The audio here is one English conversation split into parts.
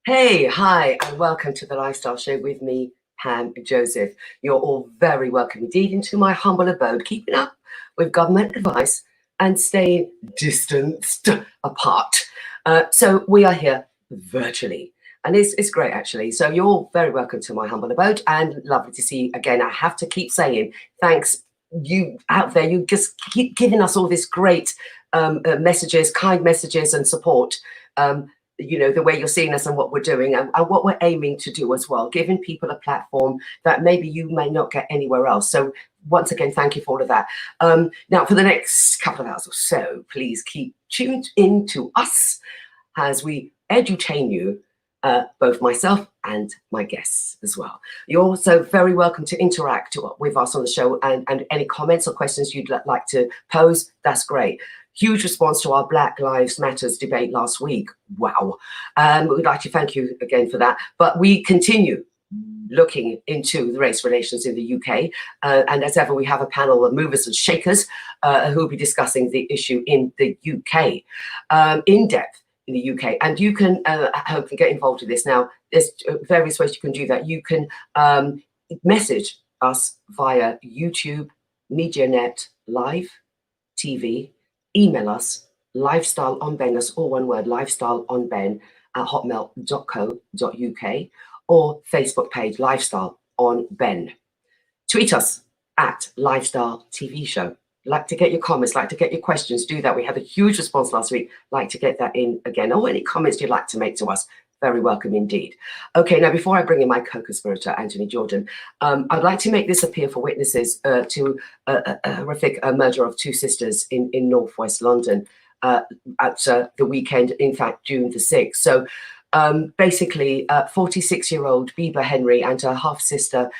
Hey, hi, and welcome to the Lifestyle Show with me, Pam Joseph. You're all very welcome indeed into my humble abode, keeping up with government advice and staying distanced apart. So we are here virtually, and it's great actually. So you're all very welcome to my humble abode, and lovely to see you again. I have to keep saying thanks, you out there. You just keep giving us all this great messages, kind messages, and support. You know, the way you're seeing us and what we're doing and what we're aiming to do as well, giving people a platform that maybe you may not get anywhere else. So once again, thank you for all of that. Now, for the next couple of hours or so, please keep tuned in to us as we edutain you, both myself and my guests as well. You're also very welcome to interact with us on the show, and any comments or questions you'd like to pose, that's great. Huge response to our Black Lives Matters debate last week. Wow. We'd like to thank you again for that. But we continue looking into the race relations in the UK. And as ever, we have a panel of movers and shakers who will be discussing the issue in the UK in depth in the UK. And you can hope and get involved in this. Now, there's various ways you can do that. You can message us via YouTube, MediaNet Live, TV, email us, lifestyleonben, that's all one word, lifestyleonben @hotmail.co.uk, or Facebook page, Lifestyle on Ben. Tweet us at Lifestyle TV Show. Like to get your comments, like to get your questions, do that. We had a huge response last week. Like to get that in again. Or any comments you'd like to make to us, very welcome indeed. Okay, now before I bring in my co-conspirator, Anthony Jordan, I'd like to make this appeal for witnesses to a horrific murder of two sisters in northwest London at the weekend, in fact, June the 6th. So basically, 46-year-old Bieber Henry and her half-sister,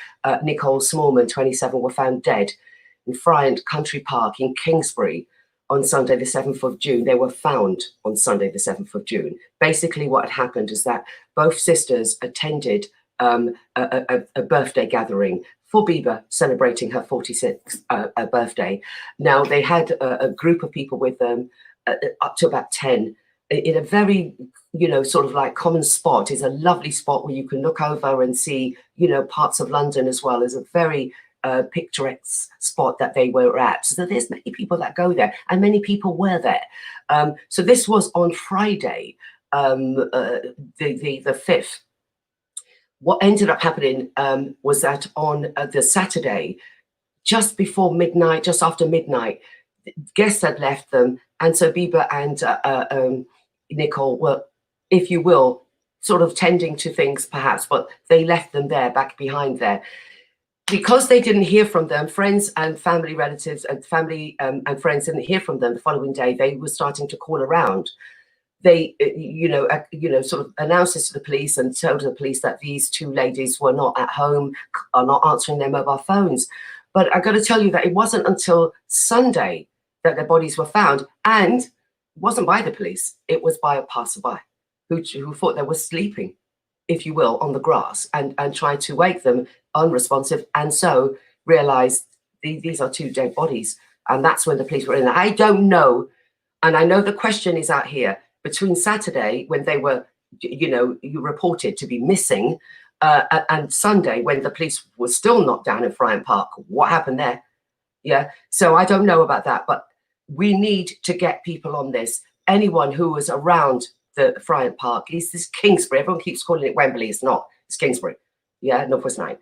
Nicole Smallman, 27, were found dead in Friant Country Park in Kingsbury on Sunday, the 7th of June. They were found on Sunday, the 7th of June. Basically, what had happened is that both sisters attended a birthday gathering for Bieber, celebrating her 46th birthday. Now, they had a group of people with them, up to about 10, in a very, sort of like common spot. Is a lovely spot where you can look over and see, parts of London as well. As a very picturesque spot that they were at. So there's many people that go there, and many people were there. So this was on Friday, the 5th. What ended up happening was that on the Saturday, just before midnight, just after midnight, guests had left them, and so Bieber and Nicole were, if you will, sort of tending to things perhaps, but they left them there, back behind there. Because they didn't hear from them, friends and family, relatives and family and friends didn't hear from them the following day, they were starting to call around. They, sort of announced this to the police and told the police that these two ladies were not at home, are not answering their mobile phones. But I got to tell you that it wasn't until Sunday that their bodies were found, and it wasn't by the police, it was by a passerby who thought they were sleeping, if you will, on the grass, and tried to wake them unresponsive, and so realized these are two dead bodies. And that's when the police were in. I don't know, and I know the question is out here, between Saturday when they were, reported to be missing, and Sunday when the police were still not down in Friant Park, what happened there? Yeah, so I don't know about that, but we need to get people on this. Anyone who was around the Friant Park, is this Kingsbury? Everyone keeps calling it Wembley. It's not. It's Kingsbury. Yeah, Northwest 9.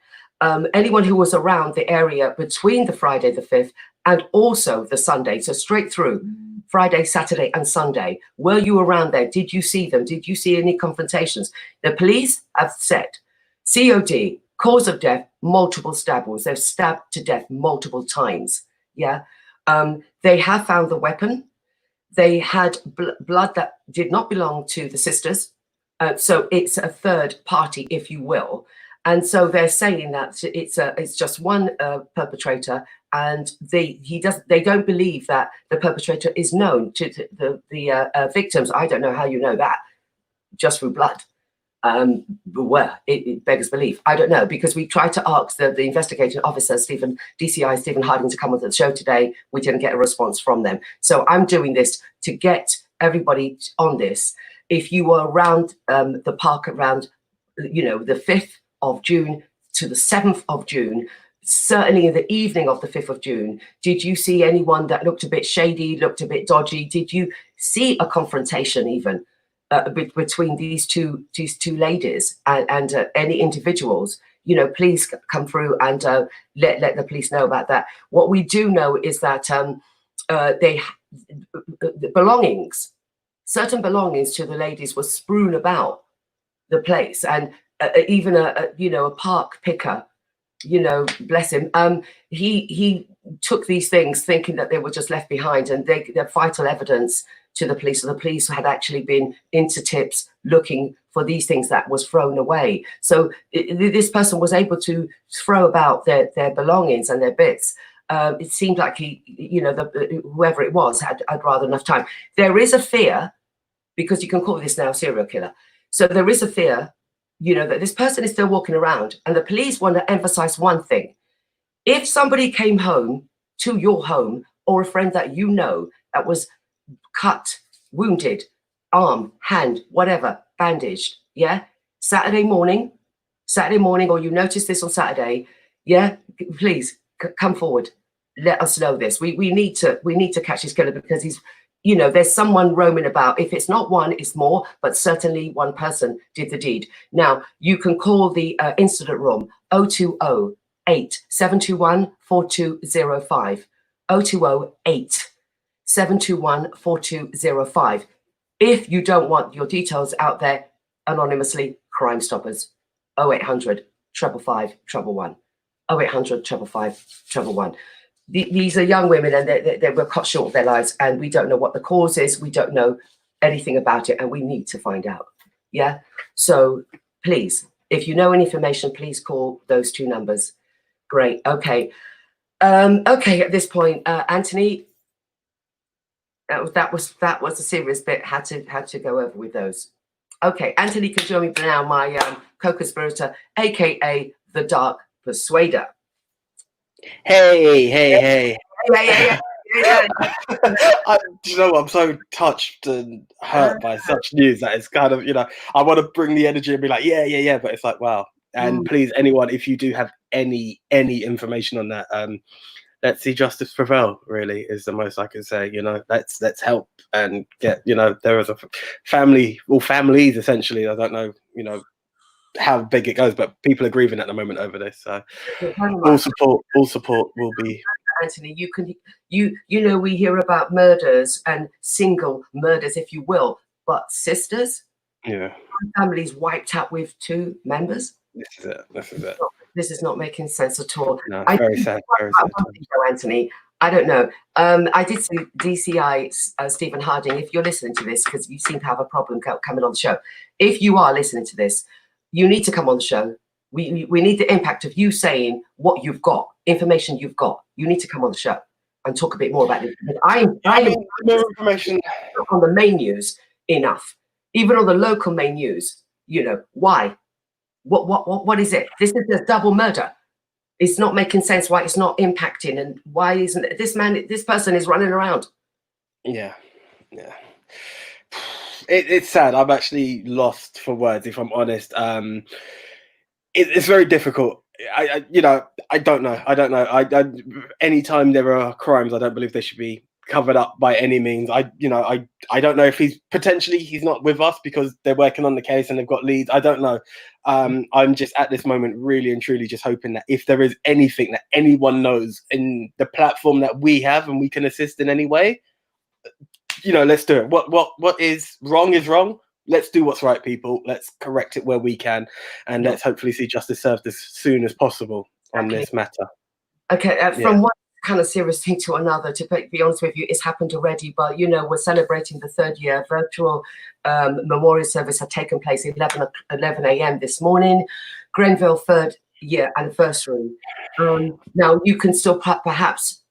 Anyone who was around the area between the Friday the 5th and also the Sunday, so straight through Friday, Saturday and Sunday, were you around there? Did you see them? Did you see any confrontations? The police have said COD, cause of death, multiple stab wounds. They've stabbed to death multiple times. Yeah. They have found the weapon. They had blood that did not belong to the sisters. So it's a third party, if you will. And so they're saying that it's just one perpetrator, and they don't believe that the perpetrator is known to the victims. I don't know how you know that, just through blood. Where it beggars belief. I don't know, because we tried to ask the investigating officer, DCI Stephen Harding, to come on the show today. We didn't get a response from them. So I'm doing this to get everybody on this. If you were around the park around, you know, the 5th of June to the 7th of June, certainly in the evening of the 5th of June, did you see anyone that looked a bit shady, looked a bit dodgy? Did you see a confrontation even between these two ladies and any individuals? You know, please come through and let the police know about that. What we do know is that the belongings, certain belongings to the ladies were strewn about the place, and even a park picker, you know, bless him, he took these things thinking that they were just left behind, and they're vital evidence to the police. So the police had actually been into tips looking for these things that was thrown away. So this person was able to throw about their belongings and their bits. It seemed like he, you know, whoever it was had rather enough time. There is a fear, because you can call this now serial killer. So there is a fear, you know, that this person is still walking around, and the police want to emphasize one thing. If somebody came home to your home, or a friend that you know that was cut, wounded, arm, hand, whatever, bandaged, yeah, Saturday morning, or you notice this on Saturday, yeah, please come forward. Let us know this. We need to catch this killer, because he's, you know, there's someone roaming about. If it's not one, it's more, but certainly one person did the deed. Now, you can call the incident room 020-8 721 4205. 020-8 721 4205. If you don't want your details out there anonymously, Crime Stoppers, 0800 555 111. 0800 555 111. These are young women, and they were cut short of their lives, and we don't know what the cause is. We don't know anything about it, and we need to find out. Yeah. So please, if you know any information, please call those two numbers. Great. Okay. Okay. At this point, Anthony, that was a serious bit. Had to go over with those. Okay. Anthony can join me now, my co-conspirator, aka the Dark Persuader. Hey. Yeah. You know, I'm so touched and hurt by such news that it's kind of, you know, I want to bring the energy and be like, yeah, but it's like, wow. And please, anyone, if you do have any information on that, let's see justice prevail, really, is the most I can say. You know, let's help and get, you know, there is a family, or families essentially, I don't know, you know, how big it goes, but people are grieving at the moment over this. So all support will be. Anthony, you know, we hear about murders and single murders, if you will, but sisters, yeah, families wiped out with 2 members. This is it. This is not making sense at all. No, very sad. Anthony, I don't know. I did see DCI Stephen Harding. If you're listening to this, because you seem to have a problem coming on the show, if you are listening to this, you need to come on the show. We need the impact of you saying what you've got, information you've got. You need to come on the show and talk a bit more about it. I more information on the main news enough, even on the local main news. You know why? What is it? This is a double murder. It's not making sense. Why it's not impacting, and why isn't it? This person is running around? Yeah. It's sad. I'm actually lost for words, if I'm honest. It's very difficult. I don't know. Anytime there are crimes, I don't believe they should be covered up by any means. I don't know if he's not with us because they're working on the case and they've got leads. I don't know. I'm just at this moment really and truly just hoping that if there is anything that anyone knows in the platform that we have and we can assist in any way, you know, let's do it. What is wrong is wrong. Let's do what's right, people. Let's correct it where we can, and let's hopefully see justice served as soon as possible on this matter. Okay, from one kind of serious thing to another, to be honest with you, it's happened already, but, you know, we're celebrating the 3rd year. Virtual memorial service had taken place at 11 a.m. this morning. Grenfell 3rd year anniversary. Now, you can still perhaps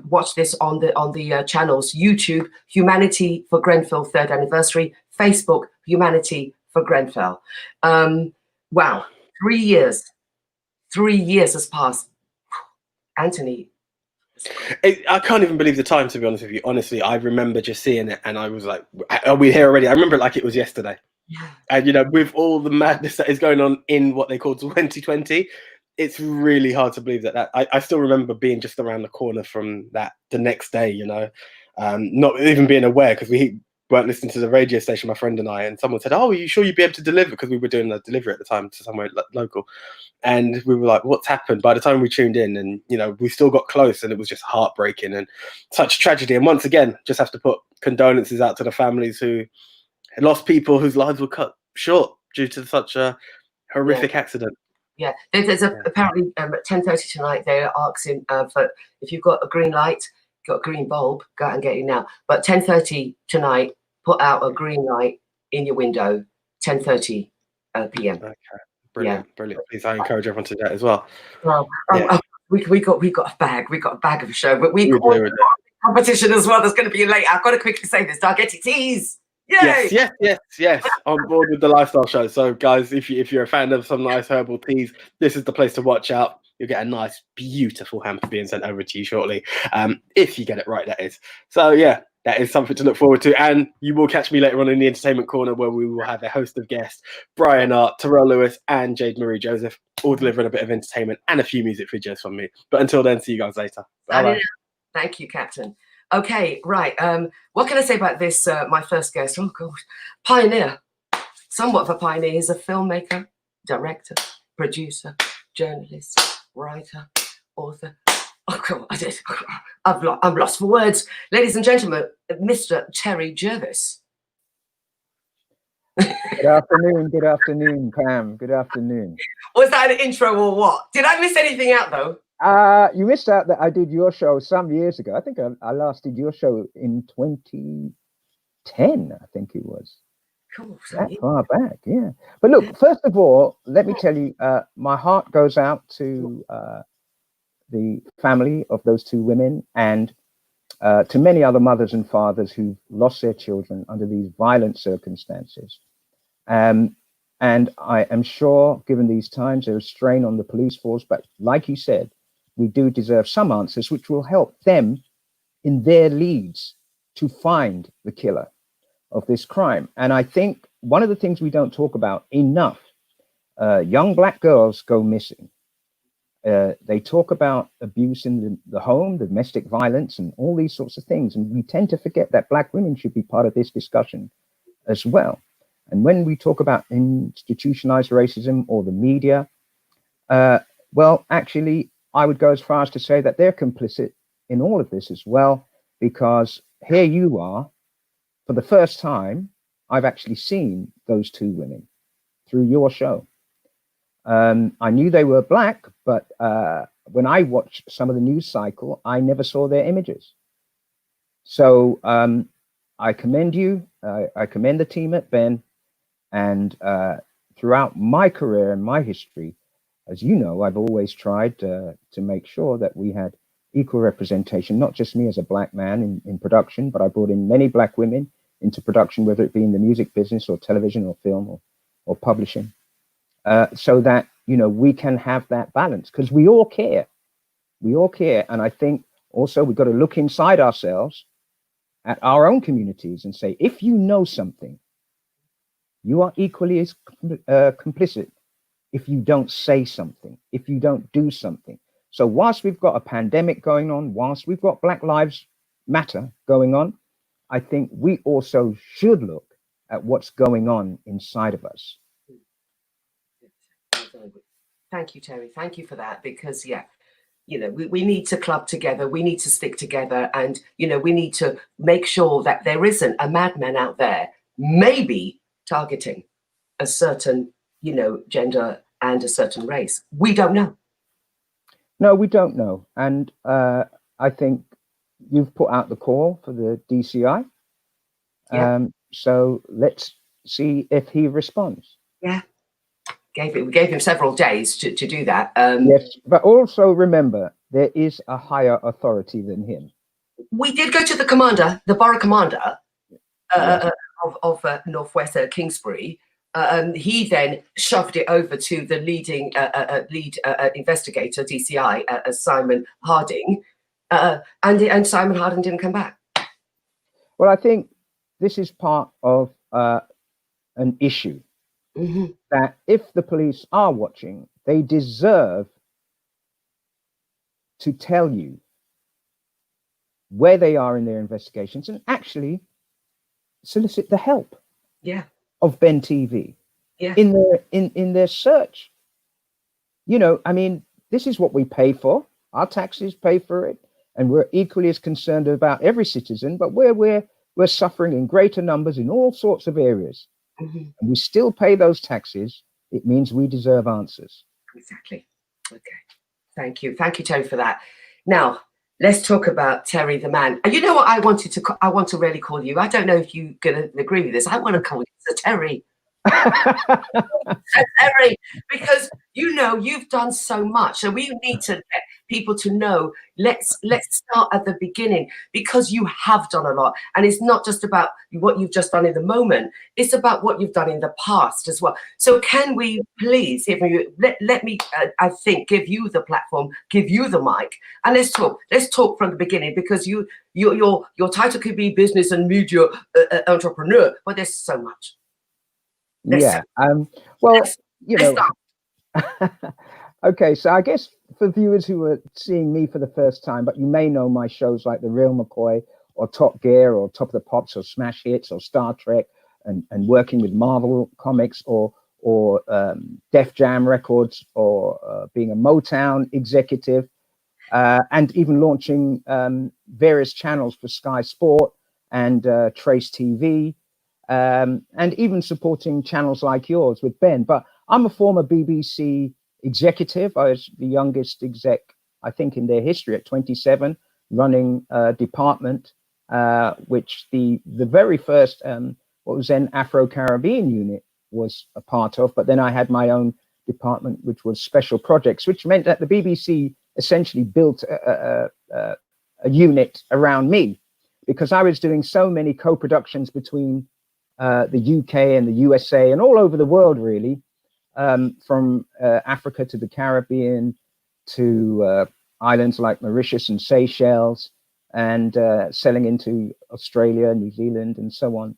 watch this on the channels: YouTube, Humanity for Grenfell 3rd anniversary; Facebook, Humanity for Grenfell. Wow, 3 years. 3 years has passed. Anthony, I can't even believe the time, to be honest with you. Honestly, I remember just seeing it and I was like, are we here already? I remember it like it was yesterday. Yeah. And, you know, with all the madness that is going on in what they call 2020, it's really hard to believe that I still remember being just around the corner from that the next day, you know, not even being aware because we weren't listening to the radio station, my friend and I, and someone said, oh, are you sure you'd be able to deliver? Because we were doing a delivery at the time to somewhere local. And we were like, what's happened? By the time we tuned in and, you know, we still got close and it was just heartbreaking and such tragedy. And once again, just have to put condolences out to the families who lost people whose lives were cut short due to such a horrific accident. Yeah, there's apparently at 10:30 tonight they're asking for if you've got a green light, got a green bulb, go out and get it now. But 10:30 tonight, put out a green light in your window. 10:30 p.m. Okay, brilliant, brilliant. Please, I encourage everyone to do that as well. Well, we got a bag. We got a bag of a show, but we got competition as well. That's going to be late. I've got to quickly say this. Targeted teas. Yay! Yes. On board with the lifestyle show. So, guys, if you're a fan of some nice herbal teas, this is the place to watch out. You'll get a nice, beautiful hamper being sent over to you shortly, if you get it right, that is. So, yeah, that is something to look forward to. And you will catch me later on in the entertainment corner where we will have a host of guests, Brian Art, Terrell Lewis, and Jade Marie Joseph, all delivering a bit of entertainment and a few music videos from me. But until then, see you guys later. Bye-bye. Thank you, Captain. Okay, right. What can I say about this? My first guest, oh God, pioneer, somewhat of a pioneer. He's a filmmaker, director, producer, journalist, writer, author. Oh God, I'm lost for words. Ladies and gentlemen, Mr. Terry JERVIS. Good afternoon, Pam. Good afternoon. Was that an intro or what? Did I miss anything out though? You missed out that I did your show some years ago. I think I last did your show in 2010, I think it was. Cool. That far back, yeah. But look, first of all, let me tell you, my heart goes out to the family of those two women and to many other mothers and fathers who've lost their children under these violent circumstances. And I am sure, given these times, there is strain on the police force. But like you said, we do deserve some answers which will help them in their leads to find the killer of this crime. And I think one of the things we don't talk about enough, young Black girls go missing. They talk about abuse in the home, domestic violence, and all these sorts of things. And we tend to forget that Black women should be part of this discussion as well. And when we talk about institutionalized racism or the media, well, actually, I would go as far as to say that they're complicit in all of this as well, because here you are, for the first time, I've actually seen those two women through your show. I knew they were Black, but when I watched some of the news cycle, I never saw their images. So I commend you. I commend the team at Ben. And throughout my career and my history, as you know, I've always tried to make sure that we had equal representation, not just me as a Black man in production, but I brought in many Black women into production, whether it be in the music business or television or film or publishing, so that, you know, we can have that balance, because we all care. We all care. And I think also we've got to look inside ourselves at our own communities and say, if you know something, you are equally as complicit if you don't say something, if you don't do something. So whilst we've got a pandemic going on, whilst we've got Black Lives Matter going on, I think we also should look at what's going on inside of us. Thank you, Terry. Thank you for that, because, yeah, you know, we need to club together. We need to stick together. And, you know, we need to make sure that there isn't a madman out there, maybe targeting a certain, you know, gender and a certain race. We don't know. No, we don't know. And I think you've put out the call for the DCI. Yeah. So let's see if he responds. Yeah. We gave him several days to do that. Yes, but also remember, there is a higher authority than him. We did go to the commander, the borough commander of Northwest Kingsbury. He then shoved it over to the lead investigator, DCI, Simon Harding. And Simon Harden didn't come back. Well, I think this is part of an issue that if the police are watching, they deserve to tell you where they are in their investigations and actually solicit the help of Ben TV in their search. You know, I mean, this is what we pay for. Our taxes pay for it, and we're equally as concerned about every citizen, but we're suffering in greater numbers in all sorts of areas. And we still pay those taxes. It means we deserve answers. Exactly. Okay. Thank you, Terry, for that. Now, let's talk about Terry the man. And you know what I want to really call you? I don't know if you're going to agree with this. I want to call you Sir Terry. Sir Terry, because you know you've done so much, so we need to get people to know. Let's start at the beginning, because you have done a lot, and it's not just about what you've just done in the moment, it's about what you've done in the past as well. So can we please, if you let me I think give you the platform, give you the mic, and let's talk from the beginning, because your title could be business and media entrepreneur, but there's so much. Well, you know, okay, so I guess for viewers who are seeing me for the first time, but you may know my shows like The Real McCoy or Top Gear or Top of the Pops or Smash Hits or Star Trek, and working with Marvel Comics or Def Jam Records, or being a Motown executive, and even launching various channels for Sky Sport and Trace TV. And even supporting channels like yours with Ben. But I'm a former BBC executive. I was the youngest exec, I think, in their history at 27, running a department, which the very first, what was then Afro-Caribbean unit was a part of. But then I had my own department, which was special projects, which meant that the BBC essentially built a unit around me, because I was doing so many co-productions between the UK and the USA and all over the world, really, from Africa to the Caribbean to islands like Mauritius and Seychelles, and selling into Australia, New Zealand, and so on.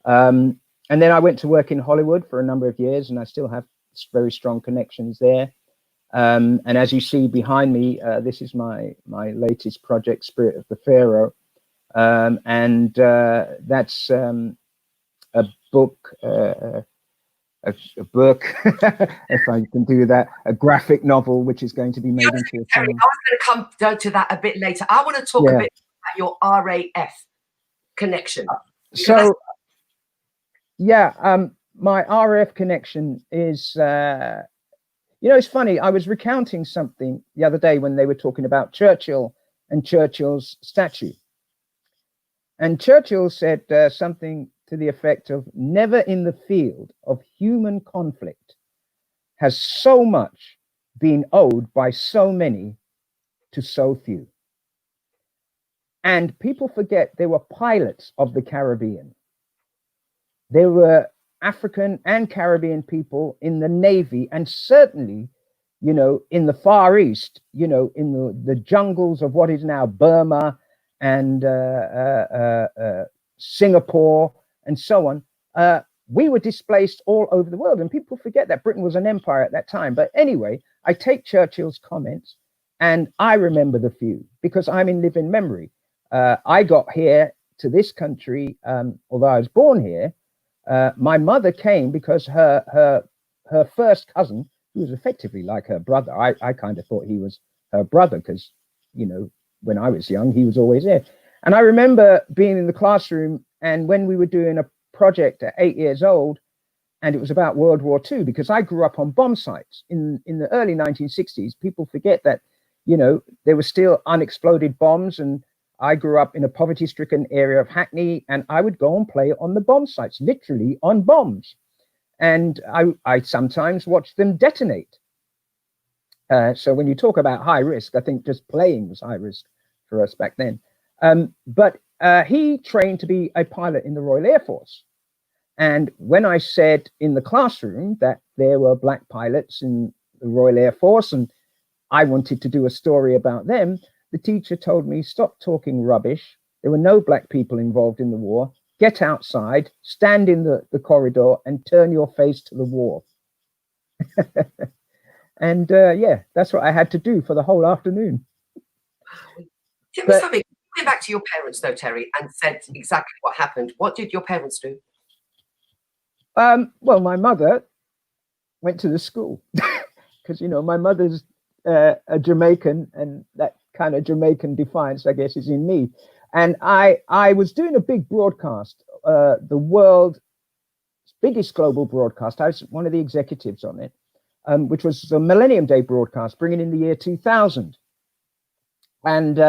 And then I went to work in Hollywood for a number of years, and I still have very strong connections there. And as you see behind me, this is my latest project, Spirit of the Pharaoh. And that's a book, a book, if I can do that, a graphic novel, which is going to be made into a film. I was going to come down to that a bit later. I want to talk a bit about your RAF connection. So, my RAF connection is, you know, it's funny. I was recounting something the other day when they were talking about Churchill and Churchill's statue. And Churchill said something to the effect of, never in the field of human conflict has so much been owed by so many to so few. And people forget there were pilots of the Caribbean. There were African and Caribbean people in the Navy, and certainly, you know, in the Far East, you know, in the jungles of what is now Burma and Singapore and so on. We were displaced all over the world, and people forget that Britain was an empire at that time. But anyway, I take Churchill's comments and I remember the few, because I'm in living memory. I got here to this country, although I was born here. My mother came because her first cousin, who was effectively like her brother, I kind of thought he was her brother, because, you know, when I was young, he was always there. And I remember being in the classroom, and when we were doing a project at 8 years old, and it was about World War II, because I grew up on bomb sites in the early 1960s. People forget that, you know, there were still unexploded bombs, and I grew up in a poverty-stricken area of Hackney, and I would go and play on the bomb sites, literally on bombs. And I sometimes watched them detonate. So when you talk about high risk, I think just playing was high risk for us back then. But he trained to be a pilot in the Royal Air Force. And when I said in the classroom that there were black pilots in the Royal Air Force, and I wanted to do a story about them, the teacher told me, stop talking rubbish. There were no black people involved in the war. Get outside, stand in the corridor and turn your face to the wall. And yeah, that's what I had to do for the whole afternoon. Tell me something. Going back to your parents, though, Terry, and said exactly what happened. What did your parents do? Well, my mother went to the school because, you know, my mother's a Jamaican, and that kind of Jamaican defiance, I guess, is in me. And I was doing a big broadcast, the world's biggest global broadcast. I was one of the executives on it, which was the Millennium Day broadcast, bringing in the year 2000. And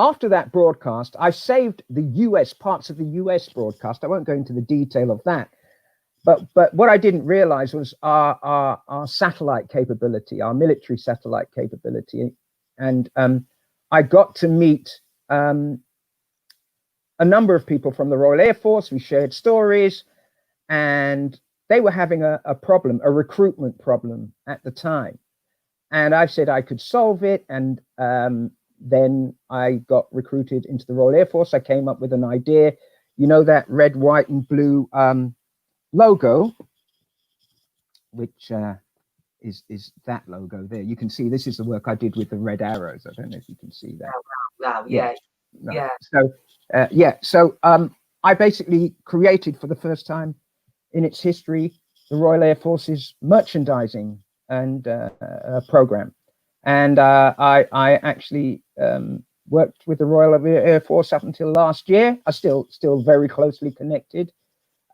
after that broadcast, I saved the US, parts of the US broadcast. I won't go into the detail of that. But what I didn't realize was our satellite capability, our military satellite capability. And I got to meet a number of people from the Royal Air Force. We shared stories, and they were having a problem, a recruitment problem at the time. And I said I could solve it. And then I got recruited into the Royal Air Force. I came up with an idea, you know, that red, white and blue logo, which is that logo there. You can see this is the work I did with the red arrows. I don't know if you can see that. Wow, yeah. No. Yeah. So I basically created for the first time in its history the Royal Air Force's merchandising and program. And I actually worked with the Royal Air Force up until last year. I still very closely connected.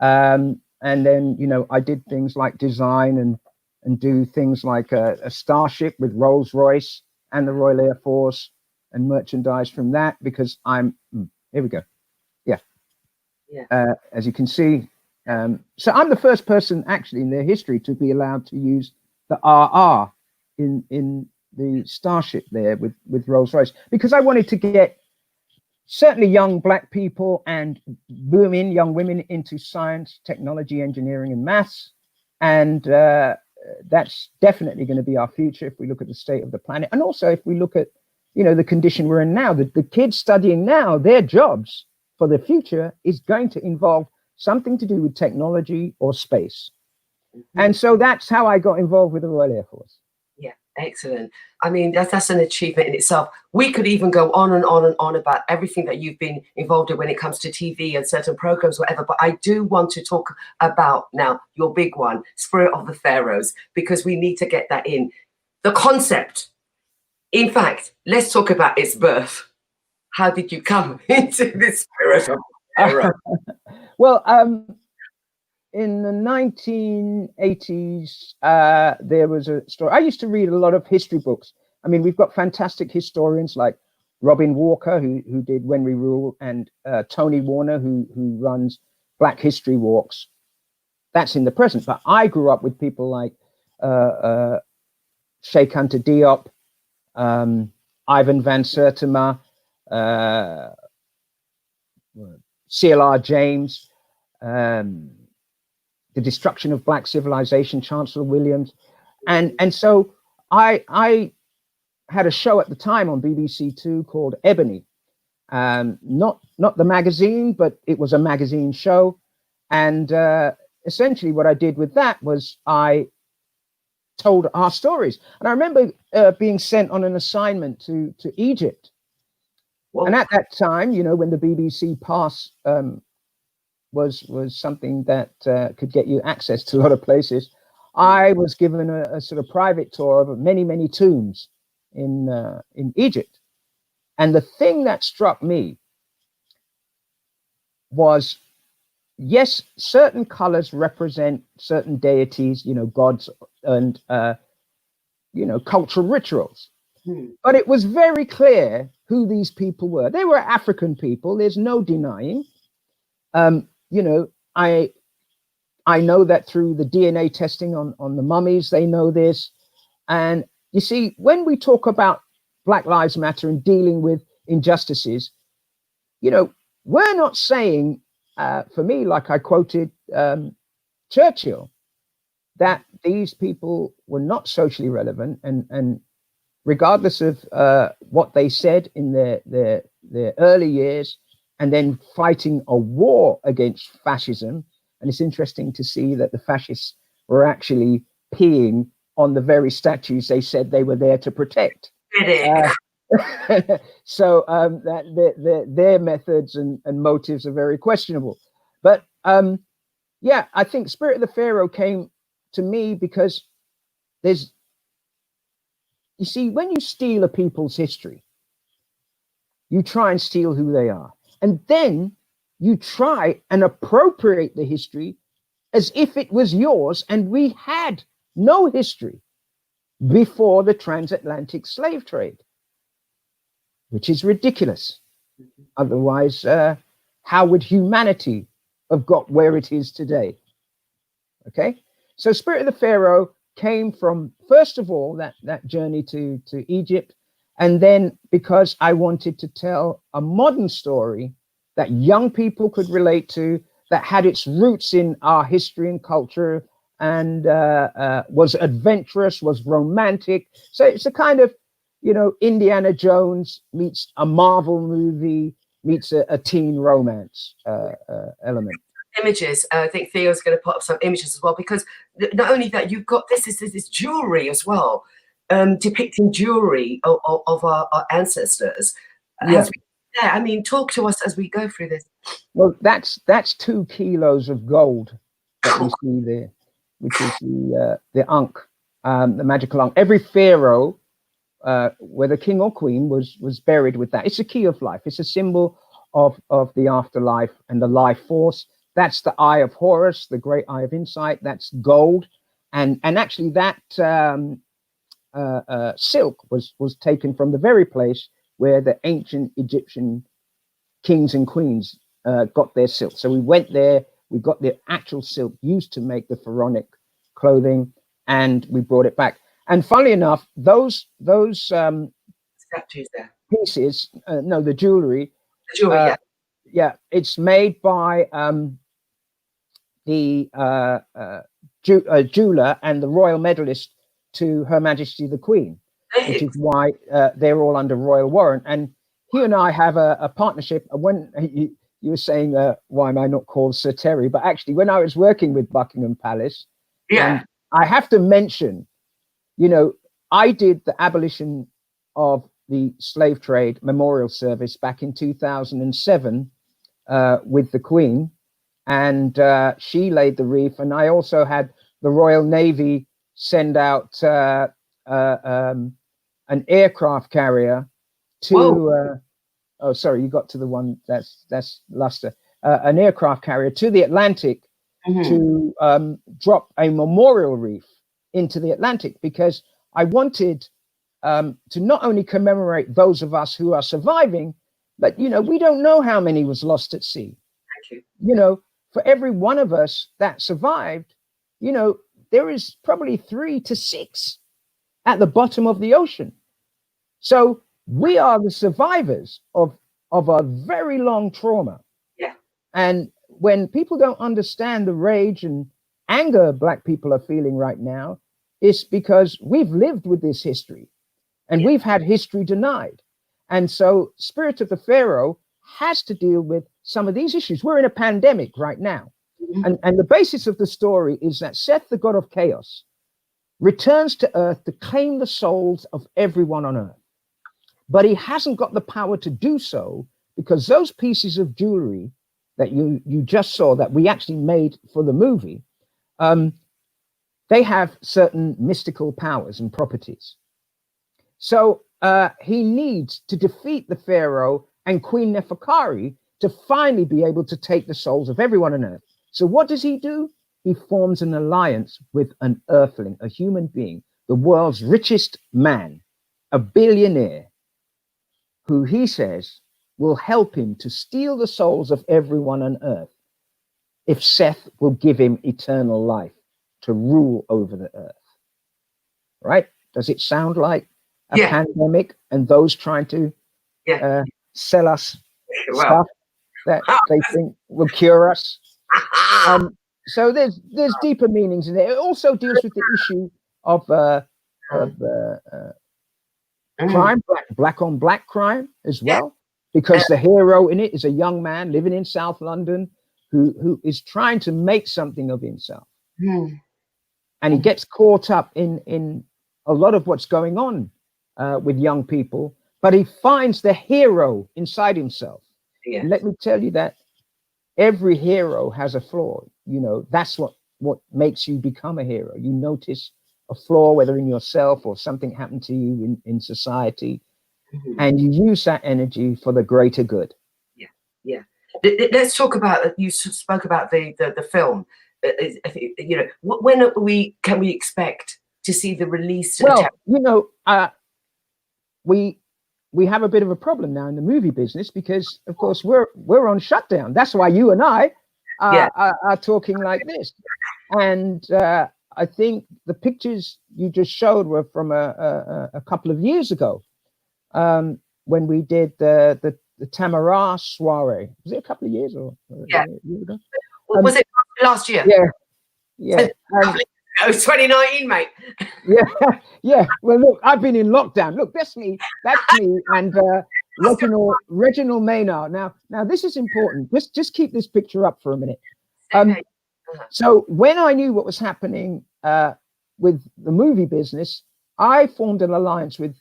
And then, you know, I did things like design and do things like a Starship with Rolls-Royce and the Royal Air Force and merchandise from that, because here we go. Yeah. As you can see. So I'm the first person actually in their history to be allowed to use the RR in the Starship there with Rolls-Royce, because I wanted to get certainly young black people and young women into science, technology, engineering, and maths. And that's definitely going to be our future if we look at the state of the planet. And also if we look at, you know, the condition we're in now, the kids studying now, their jobs for the future is going to involve something to do with technology or space. Mm-hmm. And so that's how I got involved with the Royal Air Force. Excellent. I mean, that's an achievement in itself. We could even go on and on and on about everything that you've been involved in when it comes to TV and certain programs, whatever. But I do want to talk about now your big one, Spirit of the Pharaohs, because we need to get that in. The concept. In fact, let's talk about its birth. How did you come into this Spirit of the Pharaoh? Well, in the 1980s, there was a story. I used to read a lot of history books. I mean, we've got fantastic historians like Robin Walker, who did When We Rule, and Tony Warner, who runs Black History Walks. That's in the present. But I grew up with people like Sheikh Anta Diop, Ivan van Sertima, C.L.R. James, The Destruction of Black Civilization, Chancellor Williams. And so I had a show at the time on BBC Two called Ebony. Not the magazine, but it was a magazine show. And essentially what I did with that was I told our stories. And I remember being sent on an assignment to Egypt. Whoa. And at that time, you know, when the BBC Pass was something that could get you access to a lot of places, I was given a sort of private tour of many, many tombs in Egypt. And the thing that struck me was, yes, certain colors represent certain deities, you know, gods and, you know, cultural rituals. But it was very clear who these people were. They were African people. There's no denying. You know, I know that through the DNA testing on the mummies, they know this. And you see, when we talk about Black Lives Matter and dealing with injustices, you know, we're not saying, for me, like I quoted Churchill, that these people were not socially relevant and regardless of what they said in their early years, and then fighting a war against fascism. And it's interesting to see that the fascists were actually peeing on the very statues they said they were there to protect. So that their methods and motives are very questionable. But yeah, I think Spirit of the Pharaoh came to me because there's, you see, when you steal a people's history, you try and steal who they are. And then you try and appropriate the history as if it was yours, and we had no history before the transatlantic slave trade, which is ridiculous. Otherwise, how would humanity have got where it is today? Okay, so Spirit of the Pharaoh came from, first of all, that journey to Egypt, and then because I wanted to tell a modern story that young people could relate to, that had its roots in our history and culture, and was adventurous, was romantic. So it's a kind of, you know, Indiana Jones meets a Marvel movie meets a teen romance element. Images. I think Theo's going to put up some images as well, because not only that, you've got this jewelry as well, depicting jewelry of our ancestors. Yeah. I mean, talk to us as we go through this. Well, that's 2 kilos of gold that we see there, which is the Ankh, the magical Ankh. Every pharaoh, whether king or queen, was buried with that. It's a key of life. It's a symbol of the afterlife and the life force. That's the eye of Horus, the great eye of insight. That's gold, and actually that silk was taken from the very place where the ancient Egyptian kings and queens got their silk. So we went there, we got the actual silk used to make the pharaonic clothing, and we brought it back. And funnily enough, those statues there, pieces, no, the jewelry, yeah, it's made by the jeweler and the royal medalist to Her Majesty the Queen, which is why they're all under royal warrant. And he and I have a partnership. When you were saying, why am I not called Sir Terry? But actually, when I was working with Buckingham Palace, yeah, I have to mention, you know, I did the abolition of the slave trade memorial service back in 2007 with the Queen, and she laid the wreath. And I also had the Royal Navy send out an aircraft carrier to oh, sorry, you got to the one that's Luster, an aircraft carrier to the Atlantic to drop a memorial wreath into the Atlantic, because I wanted to not only commemorate those of us who are surviving, but, you know, we don't know how many was lost at sea. Thank you. You know, for every one of us that survived, you know, there is probably 3 to 6 at the bottom of the ocean. So we are the survivors of a very long trauma. Yeah. And when people don't understand the rage and anger Black people are feeling right now, it's because we've lived with this history, and we've had history denied. And so Spirit of the Pharaoh has to deal with some of these issues. We're in a pandemic right now. And the basis of the story is that Seth, the god of chaos, returns to earth to claim the souls of everyone on earth. But he hasn't got the power to do so, because those pieces of jewelry that you just saw, that we actually made for the movie, they have certain mystical powers and properties. So he needs to defeat the Pharaoh and Queen Neferkari to finally be able to take the souls of everyone on earth. So what does he do? He forms an alliance with an earthling, a human being, the world's richest man, a billionaire, who he says will help him to steal the souls of everyone on earth if Seth will give him eternal life to rule over the earth. Right? Does it sound like a pandemic and those trying to sell us stuff that they think will cure us? So there's deeper meanings in there. It also deals with the issue of crime, black on black crime as well, because the hero in it is a young man living in South London who is trying to make something of himself. And he gets caught up in a lot of what's going on with young people, but he finds the hero inside himself. And let me tell you that every hero has a flaw. You know, that's what makes you become a hero. You notice a flaw, whether in yourself or something happened to you in society, and you use that energy for the greater good. Yeah. Let's talk about, you spoke about the film. You know, when can we expect to see the release? Well, you know, we have a bit of a problem now in the movie business because, of course, we're on shutdown. That's why you and I are talking like this. And I think the pictures you just showed were from a couple of years ago, when we did the Tamara soiree. Was it a couple of years or a year ago? Was it last year? Yeah. It was 2019, mate. Yeah. Well, look, I've been in lockdown. Look, that's me, and Reginald Maynard. Now, this is important. Just keep this picture up for a minute. So when I knew what was happening with the movie business, I formed an alliance with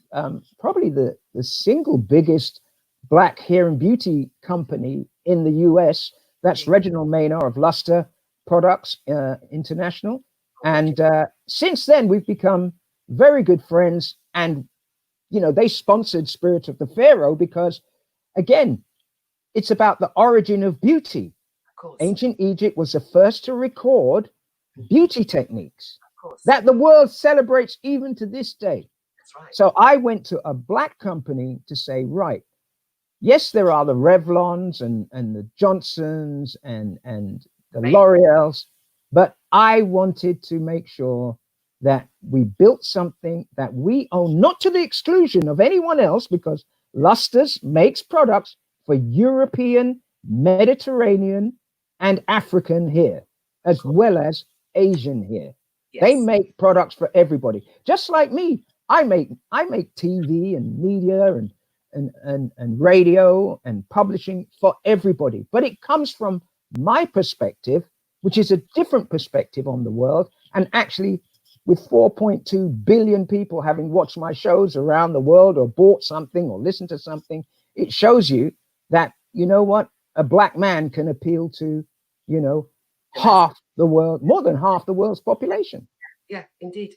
probably the single biggest black hair and beauty company in the US. That's Reginald Maynard of Luster Products International. And since then, we've become very good friends. And, you know, they sponsored Spirit of the Pharaoh because, again, it's about the origin of beauty. Of course. Ancient Egypt was the first to record beauty techniques that the world celebrates even to this day. That's right. So I went to a black company to say, right, yes, there are the Revlons and the Johnsons and the L'Oreals, but I wanted to make sure that we built something that we own, not to the exclusion of anyone else, because Luster's makes products for European, Mediterranean, and African hair, as well as Asian hair. Yes. They make products for everybody. Just like me, I make TV and media and radio and publishing for everybody. But it comes from my perspective, which is a different perspective on the world. And actually, with 4.2 billion people having watched my shows around the world or bought something or listened to something, it shows you that, you know what, a black man can appeal to, you know, half the world, more than half the world's population. Yeah, indeed.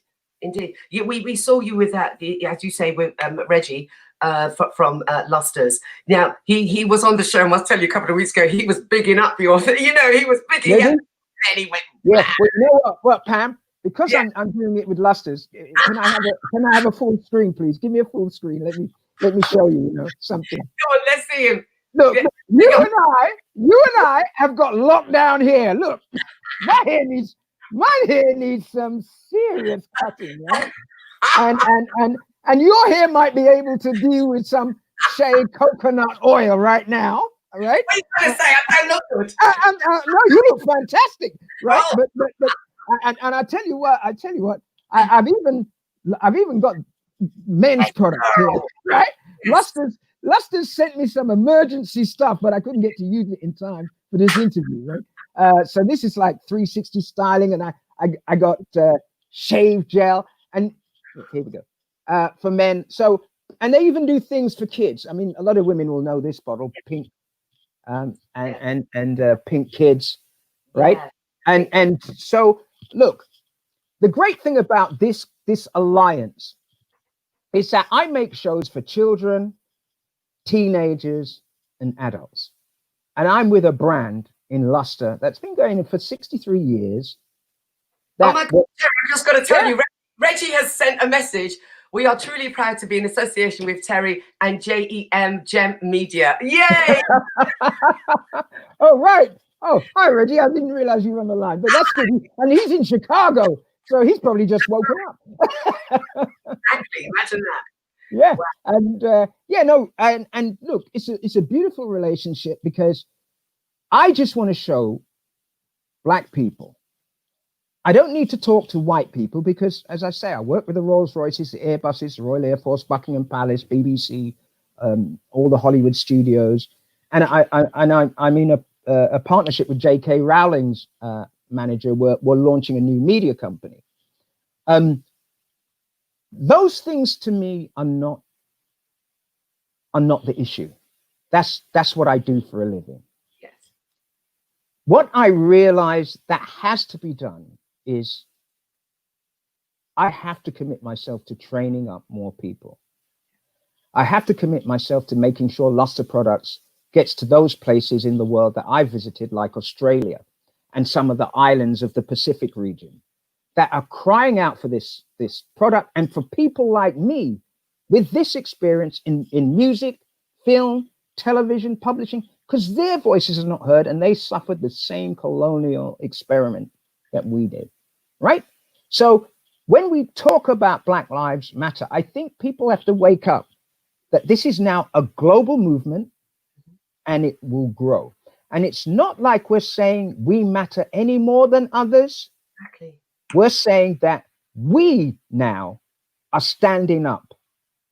We saw you with that, as you say, with Reggie from Luster's. Now, he was on the show, I must tell you, a couple of weeks ago, he was bigging up your, you know, he was bigging up. And he went, well, you know what, Pam? Because I'm doing it with Luster's. Can I have a full screen, please? Give me a full screen. Let me show you, you know, something. Come on, let's see him. Look, you and I have got lockdown here. Look, my hair needs some serious cutting, right? And your hair might be able to deal with some shea coconut oil right now. All right. What are you trying to say? I don't look good. No, you look fantastic, right? Oh. But I tell you what, I've even got men's products here, right? Luster's sent me some emergency stuff, but I couldn't get to use it in time for this interview, right? So this is like 360 styling, and I got shave gel, and here we go for men. So, and they even do things for kids. I mean, a lot of women will know this bottle, pink, and pink kids, right? Yeah. And so, look, the great thing about this alliance is that I make shows for children, teenagers, and adults. And I'm with a brand in Luster that's been going for 63 years. Oh my God, Terry, I've just got to tell you, Reggie has sent a message. We are truly proud to be in association with Terry and Gem Media. Yay! Oh, right. Oh, hi, Reggie. I didn't realize you were on the line, but that's good. And he's in Chicago, so he's probably just woken up. Exactly. Imagine that. Yeah. Wow. And and look, it's a beautiful relationship because I just want to show Black people I don't need to talk to white people because, as I say, I work with the Rolls-Royces, the Airbuses, the Royal Air Force, Buckingham Palace, BBC, all the Hollywood studios, and I'm in a partnership with J.K. Rowling's manager. We're launching a new media company. Those things to me are not the issue. That's what I do for a living. Yes. What I realize that has to be done is I have to commit myself to training up more people. I have to commit myself to making sure Luster Products gets to those places in the world that I visited, like Australia and some of the islands of the Pacific region, that are crying out for this product, and for people like me with this experience in music, film, television, publishing, because their voices are not heard and they suffered the same colonial experiment that we did, right? So when we talk about Black Lives Matter, I think people have to wake up that this is now a global movement and it will grow. And it's not like we're saying we matter any more than others. Exactly. We're saying that we now are standing up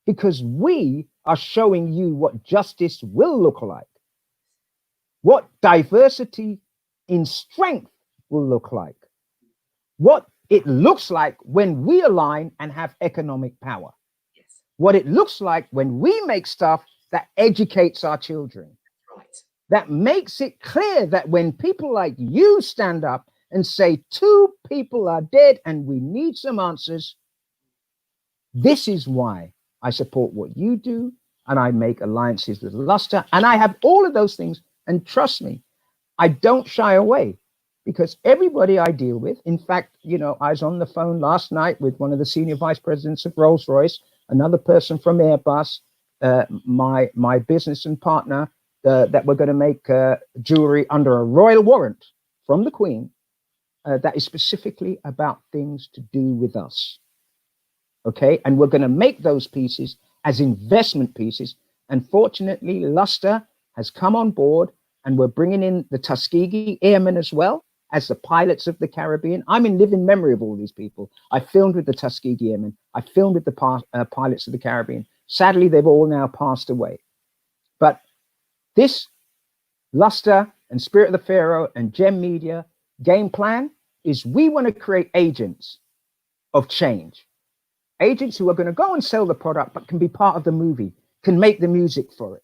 because we are showing you what justice will look like, what diversity in strength will look like, what it looks like when we align and have economic power, Yes. what it looks like when we make stuff that educates our children, Right. that makes it clear that when people like you stand up and say 2 people are dead and we need some answers, this is why I support what you do, and I make alliances with Luster, and I have all of those things. And trust me, I don't shy away, because everybody I deal with, in fact, you know, I was on the phone last night with one of the senior vice presidents of Rolls-Royce, another person from Airbus, my business and partner, that we're going to make jewelry under a royal warrant from the Queen that is specifically about things to do with us. Okay, and we're going to make those pieces as investment pieces. And fortunately, Luster has come on board, and we're bringing in the Tuskegee Airmen as well as the pilots of the Caribbean. I'm in living memory of all these people. I filmed with the Tuskegee Airmen. I filmed with the pilots of the Caribbean. Sadly, they've all now passed away. But this Luster and Spirit of the Pharaoh and Gem Media game plan is we want to create agents of change. Agents who are going to go and sell the product, but can be part of the movie, can make the music for it.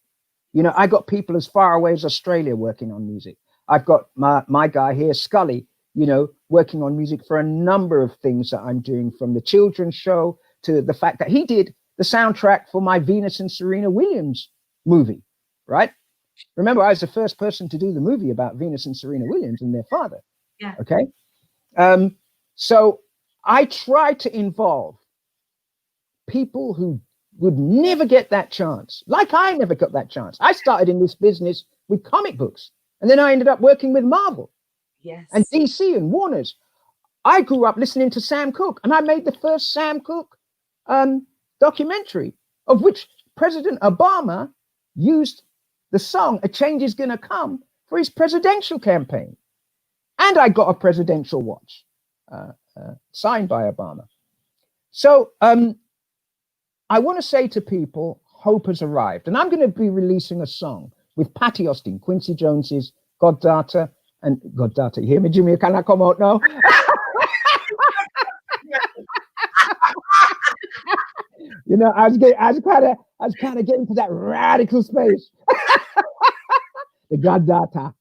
You know, I got people as far away as Australia working on music. I've got my guy here, Scully, you know, working on music for a number of things that I'm doing, from the children's show to the fact that he did the soundtrack for my Venus and Serena Williams movie, right? Remember, I was the first person to do the movie about Venus and Serena Williams and their father. Yeah. Okay. So I try to involve people who would never get that chance, like I never got that chance. I started in this business with comic books, and then I ended up working with Marvel, Yes. and DC and Warner's. I grew up listening to Sam Cooke, and I made the first Sam Cooke documentary, of which President Obama used the song "A Change Is Gonna Come" for his presidential campaign. And I got a presidential watch signed by Obama. So I want to say to people, hope has arrived. And I'm going to be releasing a song with Patty Austin, Quincy Jones's goddaughter. And goddaughter, you hear me, Jimmy? Can I come out now? You know, I was kind of getting to that radical space. The goddaughter.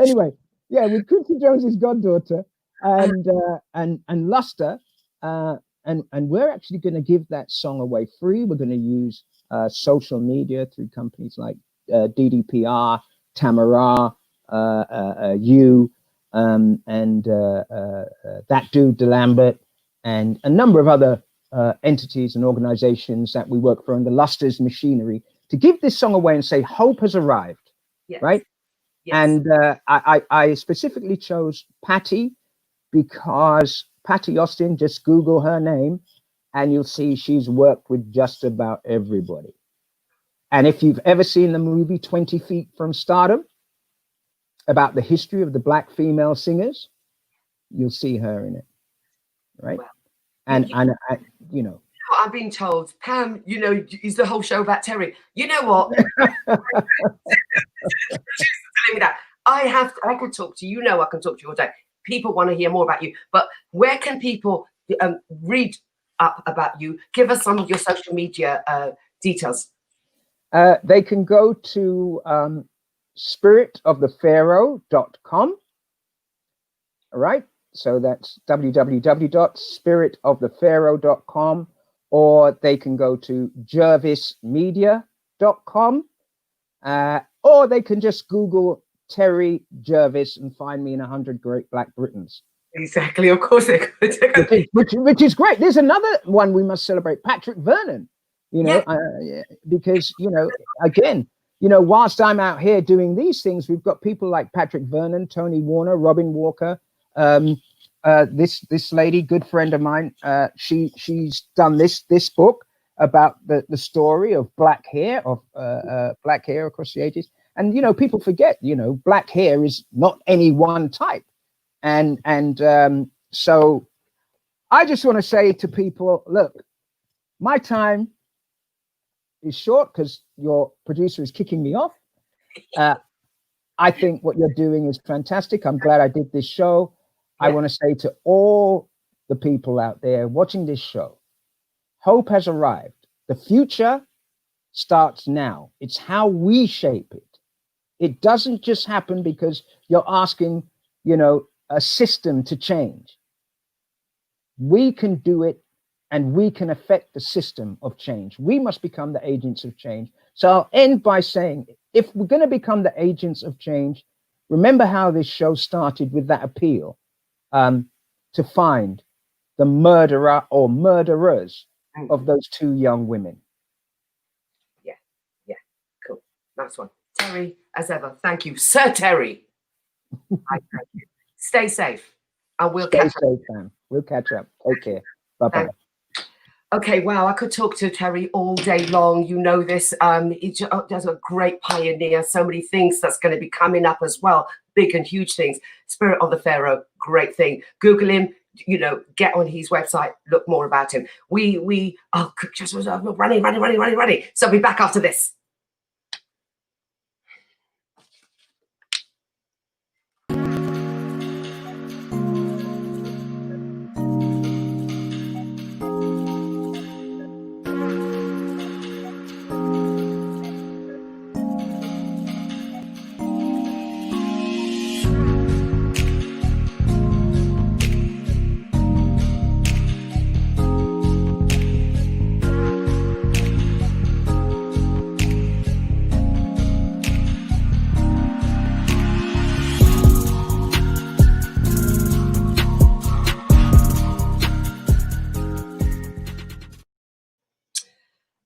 Anyway, yeah, with Quincy Jones's goddaughter and Luster, and we're actually going to give that song away free. We're going to use social media through companies like DDPR, Tamara, you, and that dude DeLambert, and a number of other entities and organizations that we work for under Luster's machinery, to give this song away and say hope has arrived. Yes. Right? Yes. And I specifically chose Patty because Patty Austin, just Google her name and you'll see she's worked with just about everybody. And if you've ever seen the movie 20 Feet from Stardom, about the history of the Black female singers, you'll see her in it, right? Well, and I, you know, I've been told, Pam, you know, is the whole show about Terry? You know what? Telling me that I could talk to you. Know I can talk to you all day. People want to hear more about you, but where can people read up about you? Give us some of your social media details. They can go to spiritofthepharaoh.com. All right, so that's www.spiritofthepharaoh.com, or they can go to jervismedia.com, or they can just Google Terry Jervis and find me in 100 Great Black Britons. Exactly, of course they could. which is great. There's another one we must celebrate, Patrick Vernon. You know, because, you know, again, you know, whilst I'm out here doing these things, we've got people like Patrick Vernon, Tony Warner, Robin Walker. This lady, good friend of mine, she's done this book about the story of black hair across the ages. And, you know, people forget, you know, black hair is not any one type. And so I just want to say to people, look, my time is short because your producer is kicking me off. I think what you're doing is fantastic. I'm glad I did this show. I want to say to all the people out there watching this show, hope has arrived. The future starts now. It's how we shape it. It doesn't just happen because you're asking, you know, a system to change. We can do it, and we can affect the system of change. We must become the agents of change. So I'll end by saying, if we're going to become the agents of change, remember how this show started with that appeal to find the murderer or murderers of those two young women. Yeah, cool. Nice one. Terry, as ever, thank you. Sir Terry. I thank you. Stay safe, and we'll catch up. Sam. We'll catch up. Take care. Bye-bye. Okay, wow, I could talk to Terry all day long. You know this. He's a great pioneer. So many things that's going to be coming up as well. Big and huge things. Spirit of the Pharaoh, great thing. Google him. You know, get on his website. Look more about him. We just was running. So I'll be back after this.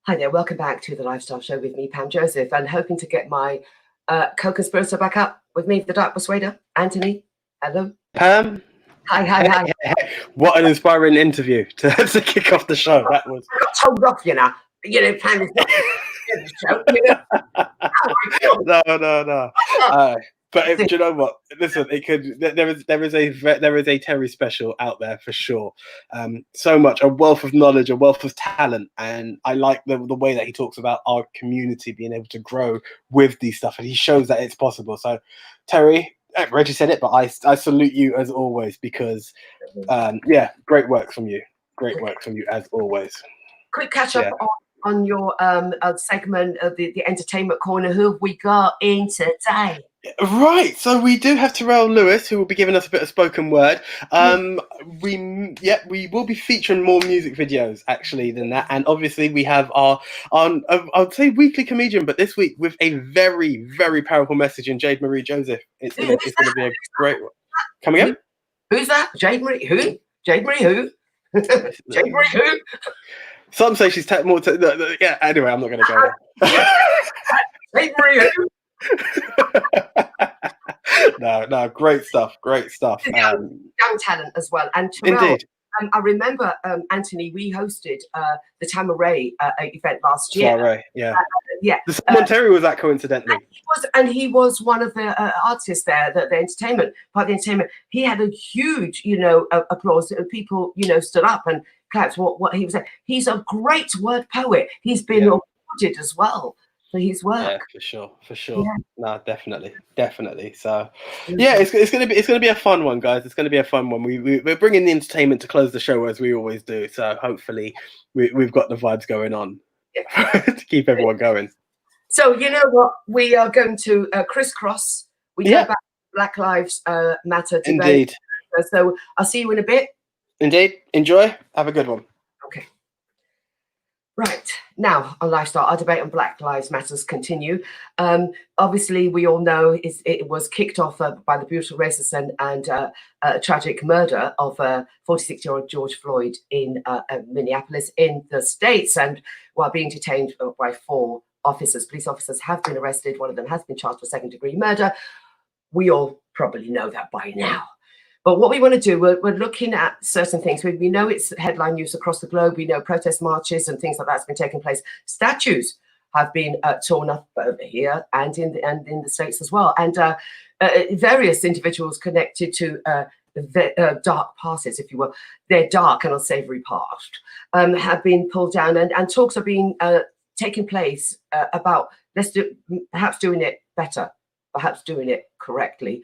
Hi there, welcome back to the Lifestyle Show with me, Pam Joseph, and hoping to get my co-conspirator back up with me, the Dark Persuader, Anthony. Hello. Pam. Hi. What an inspiring interview to kick off the show. That was. I got told off, you know, Pam is not the show, you know. No. But do you know what? Listen, it could. There is a Terry special out there for sure. So much, a wealth of knowledge, a wealth of talent, and I like the way that he talks about our community being able to grow with these stuff, and he shows that it's possible. So, Terry, Reggie said it, but I salute you as always because, great work from you. Great work from you as always. Quick catch up on your segment of the entertainment corner. Who have we got in today? Right, so we do have Terrell Lewis, who will be giving us a bit of spoken word. We will be featuring more music videos actually than that, and obviously we have our I'd say weekly comedian, but this week with a very, very powerful message in Jade Marie Joseph. It's going to be a great one. Come again? Who's that? Jade Marie who? Jade Marie who? Jade Marie who? Some say she's more. Yeah. Anyway, I'm not going to go there. Jade Marie who? No, great stuff. Young talent as well. And Terrell, indeed. I remember, Anthony, we hosted the Tamaray event last year. Tamaray, yeah. Yeah. Simon Terry was that coincidentally. He was one of the artists there, the entertainment, part of the entertainment. He had a huge, applause. People, stood up and clapped what he was saying. He's a great word poet. He's been awarded as well for his work. Yeah, for sure. Yeah. No, definitely. So, yeah, it's gonna be a fun one, guys. It's gonna be a fun one. We're bringing the entertainment to close the show as we always do. So hopefully we've got the vibes going on to keep everyone going. So you know what? We are going to crisscross. We go back to Black Lives Matter debate. Indeed. So I'll see you in a bit. Indeed. Enjoy. Have a good one. Okay. Right, now on Lifestyle, our debate on Black Lives Matters continue. Obviously, we all know it was kicked off by the brutal racism and tragic murder of 46-year-old George Floyd in Minneapolis in the States, and while being detained by 4 officers. Police officers have been arrested. One of them has been charged for second-degree murder. We all probably know that by now. But what we want to do, we're looking at certain things. We know it's headline news across the globe. We know protest marches and things like that's been taking place. Statues have been torn up over here and in the States as well. And various individuals connected to the dark pasts, if you will, their dark and unsavory past, have been pulled down. And talks are being taking place about perhaps doing it better, perhaps doing it correctly.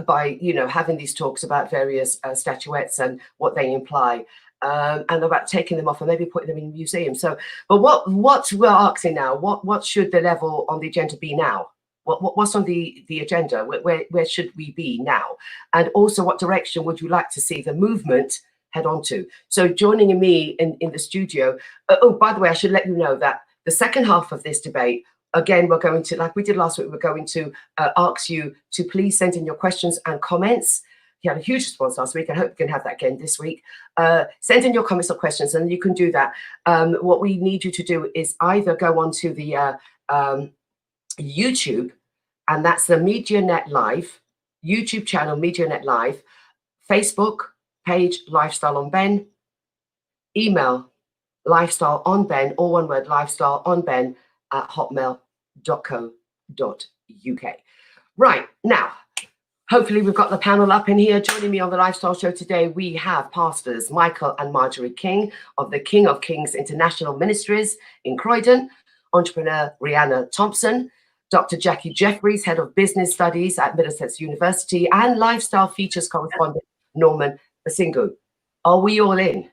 By having these talks about various statuettes and what they imply, and about taking them off and maybe putting them in museums. So, but what we're asking now, what should the level on the agenda be now? What's on the agenda? Where should we be now? And also, what direction would you like to see the movement head on to? So, joining me in the studio. Oh, by the way, I should let you know that the second half of this debate. Again, we're going to, like we did last week, we're going to ask you to please send in your questions and comments. You had a huge response last week. I hope we can have that again this week. Send in your comments or questions, and you can do that. What we need you to do is either go onto the YouTube, and that's the MediaNet Live, YouTube channel, MediaNet Live, Facebook page, Lifestyle on Ben, email, lifestyle on Ben, all one word, lifestyle on Ben, at hotmail.co.uk. Right, now, hopefully we've got the panel up in here. Joining me on the Lifestyle Show today, we have pastors Michael and Marjorie King of the King of Kings International Ministries in Croydon, entrepreneur Rianna Thompson, Dr. Jackie Jeffries, Head of Business Studies at Middlesex University, and Lifestyle Features correspondent Norman Busigu. Are we all in?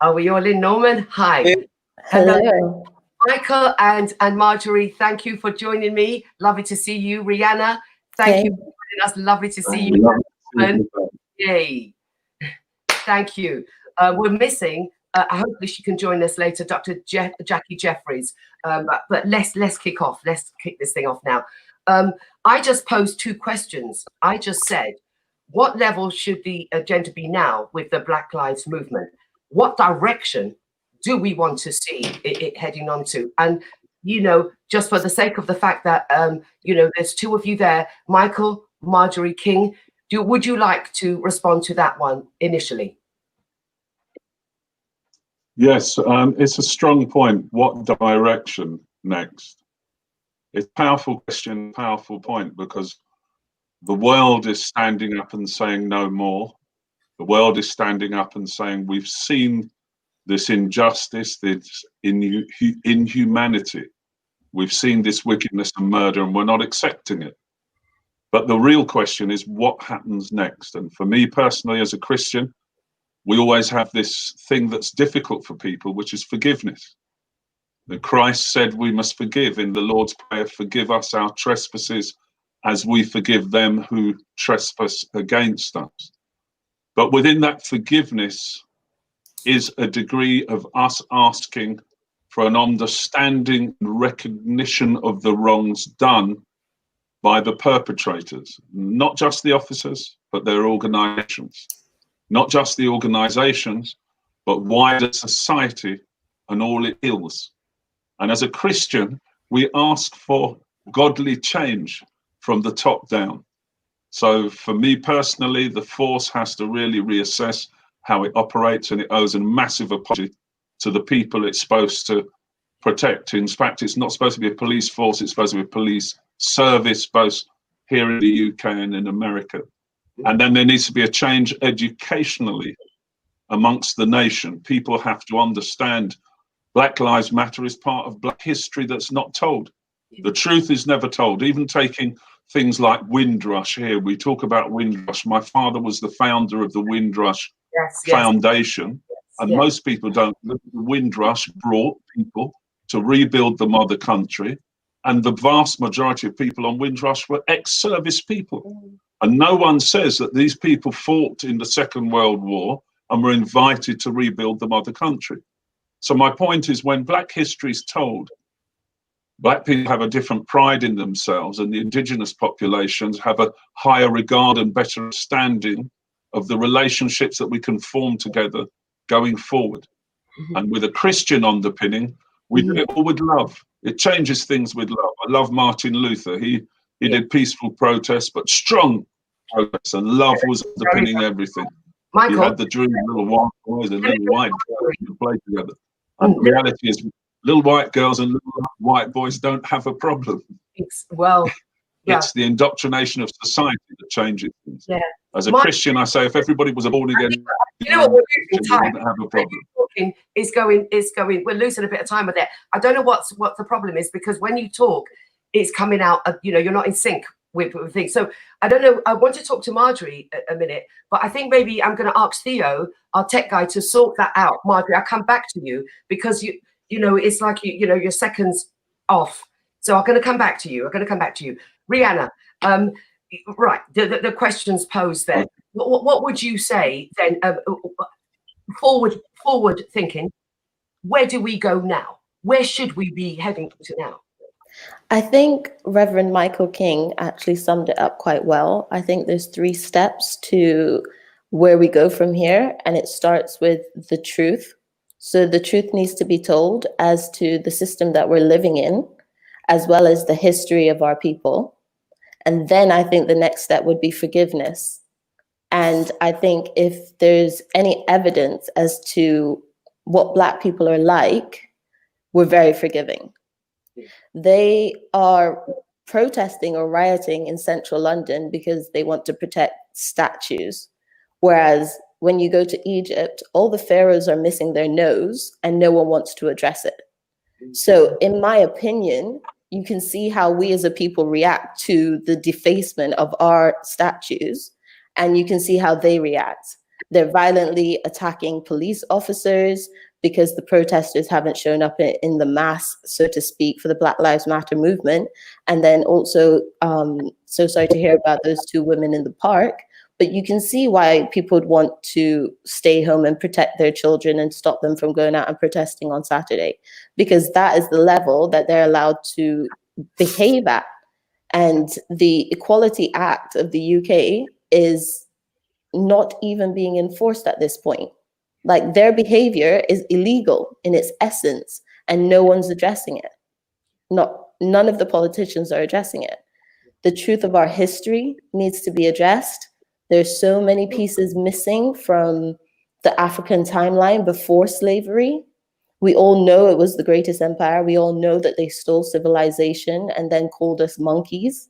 Are we all in, Norman? Hi. Hello. Michael and Marjorie, thank you for joining me. Lovely to see you. Rianna, thank you for joining us. Lovely to see you. Yay. Thank you. We're missing, hopefully she can join us later, Dr. Jackie Jeffries. But let's kick off. Let's kick this thing off now. I just posed 2 questions. I just said, what level should the agenda be now with the Black Lives Movement? What direction do we want to see it heading on to? And, just for the sake of the fact that, there's 2 of you there, Michael, Marjorie King, would you like to respond to that one initially? Yes, it's a strong point. What direction next? It's a powerful question, powerful point, because the world is standing up and saying no more. The world is standing up and saying we've seen this injustice, this inhumanity. We've seen this wickedness and murder, and we're not accepting it. But the real question is what happens next? And for me personally, as a Christian, we always have this thing that's difficult for people, which is forgiveness. And Christ said we must forgive in the Lord's Prayer, forgive us our trespasses as we forgive them who trespass against us. But within that forgiveness is a degree of us asking for an understanding and recognition of the wrongs done by the perpetrators, not just the officers, but their organizations. Not just the organizations, but wider society and all it ills. And as a Christian, we ask for godly change from the top down. So for me personally, the force has to really reassess how it operates, and it owes a massive apology to the people it's supposed to protect. In fact, it's not supposed to be a police force. It's supposed to be a police service, both here in the UK and in America. And then there needs to be a change educationally amongst the nation. People have to understand Black Lives Matter is part of Black history that's not told. The truth is never told. Even taking things like Windrush here, we talk about Windrush. My father was the founder of the Windrush Foundation, and most people don't. The Windrush brought people to rebuild the mother country, and the vast majority of people on Windrush were ex-service people. And no one says that these people fought in the Second World War and were invited to rebuild the mother country. So my point is, when Black history is told, Black people have a different pride in themselves, and the indigenous populations have a higher regard and better understanding of the relationships that we can form together going forward. And with a Christian underpinning, we do it all with love. It changes things with love. I love Martin Luther. He did peaceful protests, but strong protests, and love was underpinning everything. Michael, he had the dream of little white boys and little white girls to play together. And the reality is, little white girls and little white boys don't have a problem. It's the indoctrination of society that changes things. As a Christian, I say, if everybody was a born again, you know what, we're losing time. Wouldn't have a problem. We're losing a bit of time with it. I don't know what the problem is, because when you talk, it's coming out. You're not in sync with things. So I don't know. I want to talk to Marjorie a minute, but I think maybe I'm going to ask Theo, our tech guy, to sort that out. Marjorie, I'll come back to you, because it's like you're seconds off. So I'm going to come back to you. Rianna, right, the questions posed there. What would you say then, forward thinking, where do we go now? Where should we be heading to now? I think Reverend Michael King actually summed it up quite well. I think there's 3 steps to where we go from here, and it starts with the truth. So the truth needs to be told as to the system that we're living in, as well as the history of our people. And then I think the next step would be forgiveness. And I think if there's any evidence as to what Black people are like, we're very forgiving. They are protesting or rioting in central London because they want to protect statues. Whereas when you go to Egypt, all the pharaohs are missing their nose and no one wants to address it. So in my opinion, you can see how we as a people react to the defacement of our statues, and you can see how they react. They're violently attacking police officers because the protesters haven't shown up in the mass, so to speak, for the Black Lives Matter movement. And then also, so sorry to hear about those 2 women in the park, but you can see why people would want to stay home and protect their children and stop them from going out and protesting on Saturday, because that is the level that they're allowed to behave at. And the Equality Act of the UK is not even being enforced at this point. Like, their behavior is illegal in its essence, and no one's addressing it. None of the politicians are addressing it. The truth of our history needs to be addressed. There's so many pieces missing from the African timeline before slavery. We all know it was the greatest empire. We all know that they stole civilization and then called us monkeys.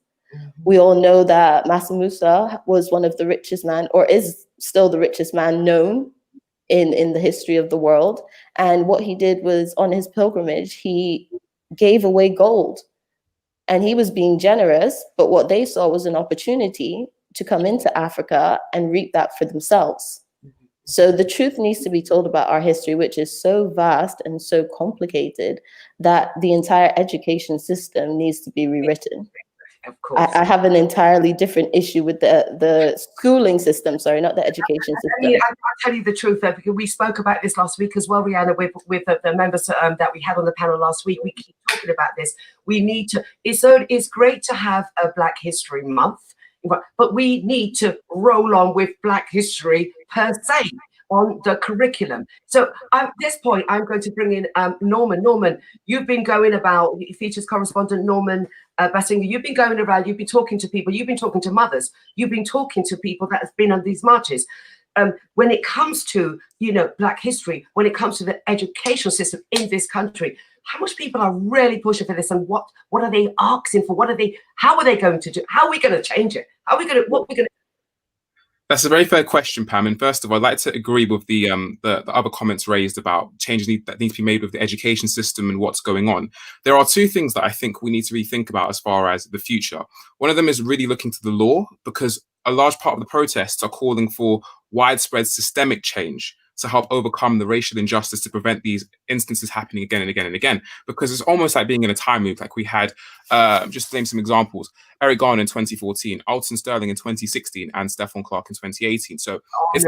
We all know that Mansa Musa was one of the richest men, or is still the richest man known in the history of the world. And what he did was, on his pilgrimage, he gave away gold. And he was being generous, but what they saw was an opportunity to come into Africa and reap that for themselves. So the truth needs to be told about our history, which is so vast and so complicated that the entire education system needs to be rewritten. Of course. I have an entirely different issue with the schooling system, sorry, not the education system. I'll tell you the truth, though, because we spoke about this last week as well, Rianna, with the members that we had on the panel last week. We keep talking about this. We need to, it's great to have a Black History Month, but we need to roll on with Black history per se on the curriculum. So at this point, I'm going to bring in Norman. Norman, you've been going about, features correspondent Norman Busigu, you've been going around, you've been talking to people, you've been talking to mothers, you've been talking to people that have been on these marches. When it comes to, Black history, when it comes to the educational system in this country, how much people are really pushing for this, and what are they asking for? How are they going to do? How are we going to change it? What are we going to? That's a very fair question, Pam. And first of all, I'd like to agree with the other comments raised about changes that need to be made with the education system and what's going on. There are two things that I think we need to really think about as far as the future. One of them is really looking to the law, because a large part of the protests are calling for widespread systemic change to help overcome the racial injustice, to prevent these instances happening again and again and again. Because it's almost like being in a time loop. Like we had, just to name some examples, Eric Garner in 2014, Alton Sterling in 2016, and Stephon Clark in 2018. So it's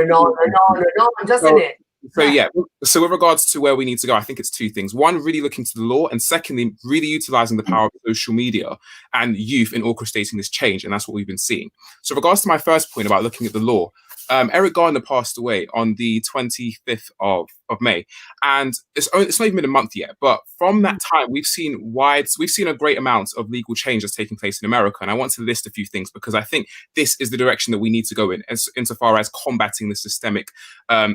doesn't it? So yeah, so with regards to where we need to go, I think it's two things. One, really looking to the law, and secondly, really utilizing the power of social media and youth in orchestrating this change. And that's what we've been seeing. So with regards to my first point about looking at the law, Eric Garner passed away on the 25th of May, and it's not even been a month yet. But from that time, we've seen a great amount of legal change that's taking place in America. And I want to list a few things, because I think this is the direction that we need to go in, insofar as combating the systemic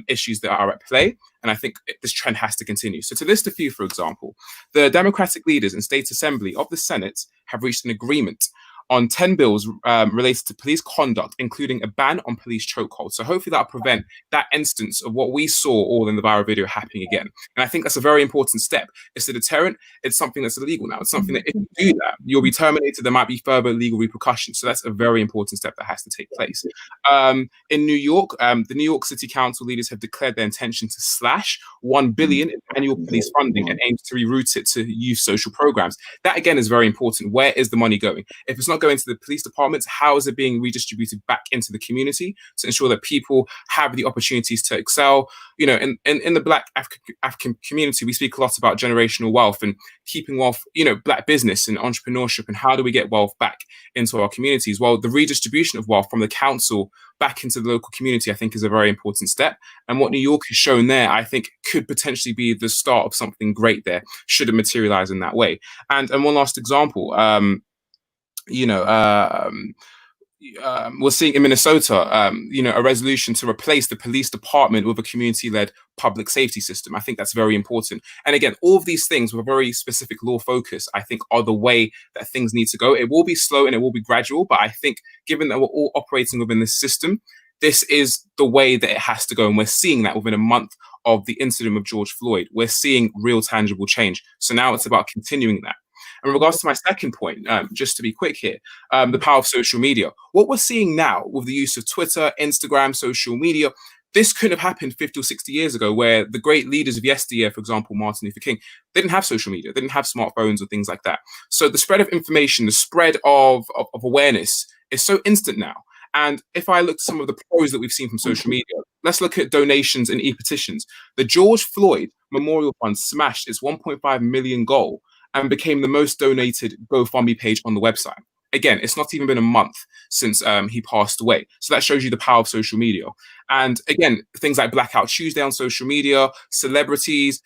issues that are at play. And I think this trend has to continue. So to list a few, for example, the Democratic leaders in State Assembly of the Senate have reached an agreement on 10 bills related to police conduct, including a ban on police chokeholds. So hopefully that'll prevent that instance of what we saw all in the viral video happening again. And I think that's a very important step. It's a deterrent. It's something that's illegal now. It's something that if you do that, you'll be terminated. There might be further legal repercussions. So that's a very important step that has to take place. In New York, the New York City Council leaders have declared their intention to slash $1 billion in annual police funding and aims to reroute it to youth social programs. That again is very important. Where is the money going? If it's not going to the police departments, how is it being redistributed back into the community to ensure that people have the opportunities to excel? You know, in the Black African community, we speak a lot about generational wealth and keeping wealth, you know, Black business and entrepreneurship, and how do we get wealth back into our communities? Well, the redistribution of wealth from the council back into the local community, I think, is a very important step. And what New York has shown there, I think, could potentially be the start of something great there, should it materialize in that way. And one last example, we're seeing in Minnesota, a resolution to replace the police department with a community-led public safety system. I think that's very important. And again, all of these things with a very specific law focus, I think, are the way that things need to go. It will be slow and it will be gradual, but I think given that we're all operating within this system, this is the way that it has to go. And we're seeing that within a month of the incident with George Floyd. We're seeing real tangible change. So now it's about continuing that. In regards to my second point, just to be quick here, the power of social media. What we're seeing now with the use of Twitter, Instagram, social media, this couldn't have happened 50 or 60 years ago, where the great leaders of yesteryear, for example, Martin Luther King, they didn't have social media, they didn't have smartphones or things like that. So the spread of information, the spread of awareness is so instant now. And if I look at some of the pros that we've seen from social media, let's look at donations and e-petitions. The George Floyd Memorial Fund smashed its 1.5 million goal and became the most donated GoFundMe page on the website. Again, it's not even been a month since he passed away. So that shows you the power of social media. And again, things like Blackout Tuesday on social media, celebrities,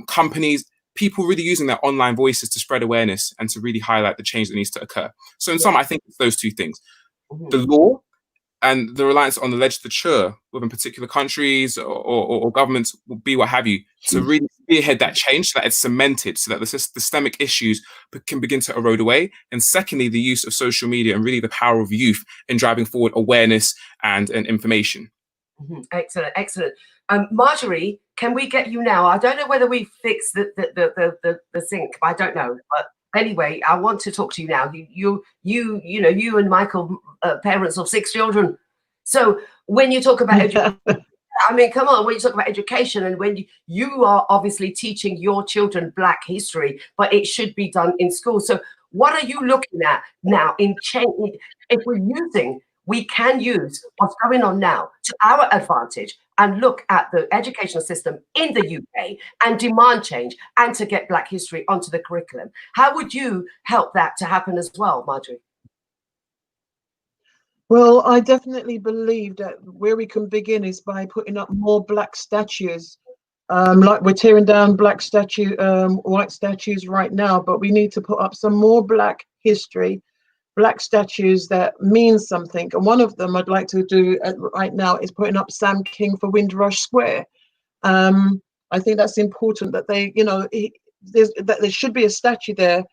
companies, people really using their online voices to spread awareness and to really highlight the change that needs to occur. So in sum, I think it's those two things. The law and the reliance on the legislature within particular countries or governments will be what have you, to really spearhead that change so that it's cemented, so that the systemic issues can begin to erode away. And secondly, the use of social media and really the power of youth in driving forward awareness and information. Excellent, excellent. Marjorie, can we get you now? I don't know whether we fixed the sync. I don't know, but anyway, I want to talk to you now. You and Michael, parents of 6 children. So when you talk about education, I mean, come on, when you talk about education and when you are obviously teaching your children Black history, but it should be done in school. So what are you looking at now in change? If we can use what's going on now to our advantage and look at the educational system in the UK and demand change and to get Black history onto the curriculum. How would you help that to happen as well, Marjorie? Well, I definitely believe that where we can begin is by putting up more Black statues. Like we're tearing down white statues right now, but we need to put up some more Black history, Black statues that mean something. And one of them I'd like to do right now is putting up Sam King for Windrush Square. I think that's important that they, there should be a statue there,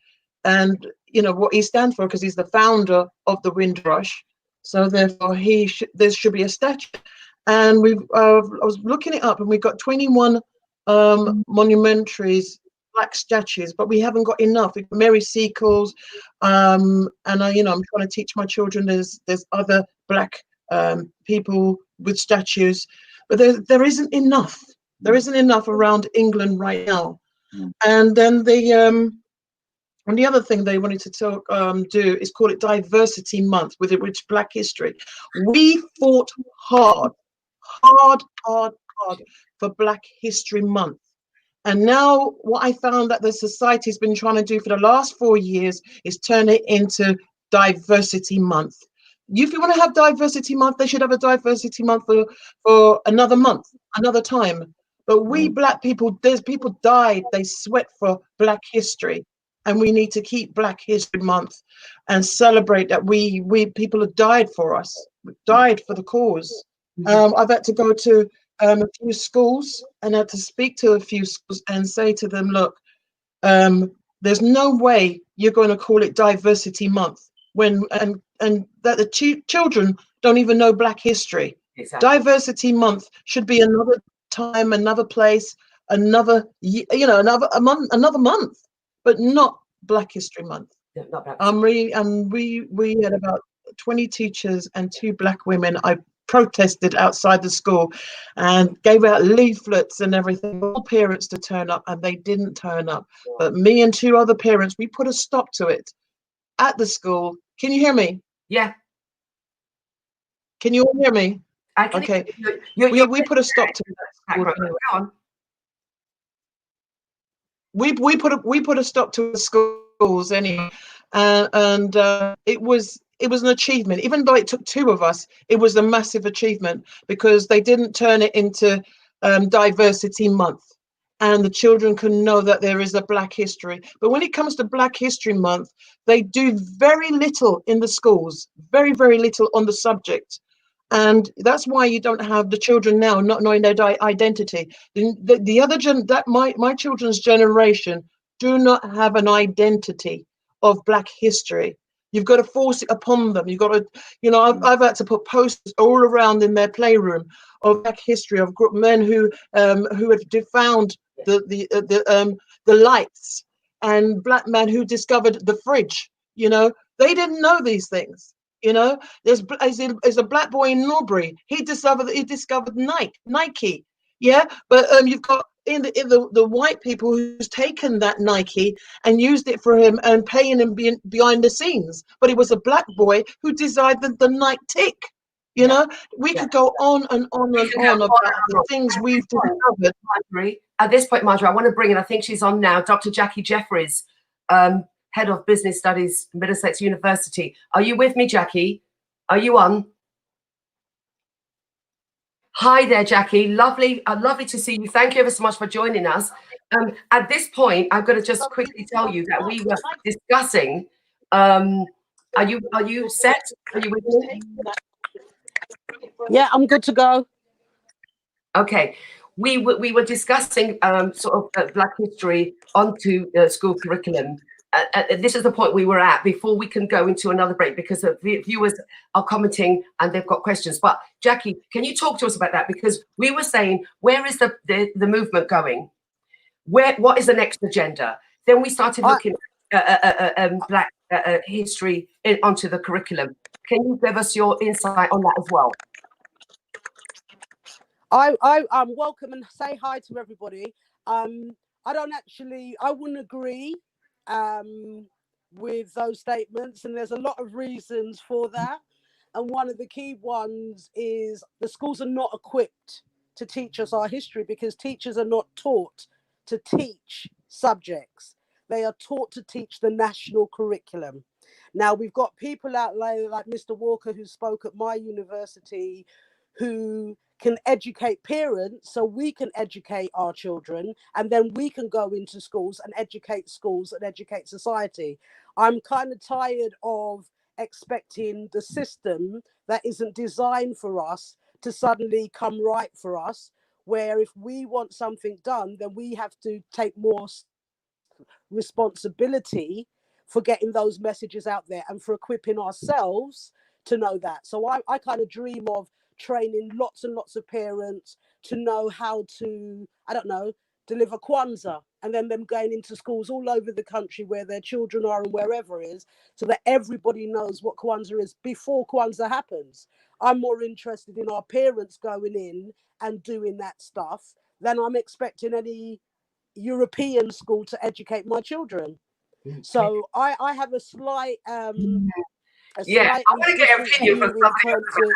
and you know what he stands for, because he's the founder of the Windrush. So therefore, there should be a statue. And I was looking it up, and we've got 21 monumentaries, black statues, but we haven't got enough. We've got Mary Seacles, and I'm trying to teach my children there's other black people with statues, but there isn't enough. There isn't enough around England right now. And then and the other thing they wanted to do is call it Diversity Month, with it, which Black History. We fought hard for Black History Month. And now what I found that the society's been trying to do for the last 4 years is turn it into Diversity Month. If you want to have Diversity Month, they should have a Diversity Month for another month, another time. But we Black people, there's people died, they sweat for Black history. And we need to keep Black History Month and celebrate that we people have died for us, died for the cause. I've had to go to a few schools and had to speak to a few schools and say to them, look, there's no way you're going to call it Diversity Month when and that the children don't even know Black history. Exactly. Diversity Month should be another time, another place, another month, but not Black History Month. Yeah, not Black. We had about 20 teachers and 2 Black women. I protested outside the school and gave out leaflets and everything, all parents to turn up, and they didn't turn up. But me and 2 other parents, we put a stop to it at the school. Can you hear me? Yeah. Can you all hear me? I can. Okay. We put a stop to that. We put a stop to the schools anyway, and it was an achievement. Even though it took 2 of us, it was a massive achievement, because they didn't turn it into Diversity Month, and the children can know that there is a Black history. But when it comes to Black History Month, they do very little in the schools, very, very little on the subject. And that's why you don't have the children now not knowing their identity. The other my children's generation do not have an identity of Black history. You've got to force it upon them. You've got to, I've had to put posters all around in their playroom of Black history, of men who have found the lights, and Black men who discovered the fridge. They didn't know these things. There's a Black boy in Norbury. He discovered Nike. Yeah, but you've got in the white people who's taken that Nike and used it for him and paying him behind the scenes. But it was a Black boy who designed the Nike tick. We could go on and on and on about the things we've discovered. Marjorie, at this point, Marjorie, I want to bring in, I think she's on now, Dr. Jackie Jeffries, Head of Business Studies, Middlesex University. Are you with me, Jackie? Are you on? Hi there, Jackie. Lovely to see you. Thank you ever so much for joining us. At this point, I'm going to just quickly tell you that we were discussing. Are you set? Are you with me? Yeah, I'm good to go. Okay. We were discussing sort of Black history onto school curriculum. This is the point we were at before we can go into another break, because the viewers are commenting and they've got questions. But Jackie, can you talk to us about that? Because we were saying, where is the movement going? What is the next agenda? Then we started looking at Black history onto the curriculum. Can you give us your insight on that as well? I welcome and say hi to everybody. I wouldn't agree with those statements, and there's a lot of reasons for that. And one of the key ones is the schools are not equipped to teach us our history, because teachers are not taught to teach subjects. They are taught to teach the national curriculum. Now, we've got people out there like Mr. Walker, who spoke at my university, who can educate parents so we can educate our children, and then we can go into schools and educate society. I'm kind of tired of expecting the system that isn't designed for us to suddenly come right for us, where if we want something done, then we have to take more responsibility for getting those messages out there and for equipping ourselves to know that. So I kind of dream of training lots and lots of parents to know how to, I don't know, deliver Kwanzaa, and then them going into schools all over the country where their children are and wherever it is, so that everybody knows what Kwanzaa is before Kwanzaa happens. I'm more interested in our parents going in and doing that stuff than I'm expecting any European school to educate my children. So I have a slight I want to get your opinion from somebody.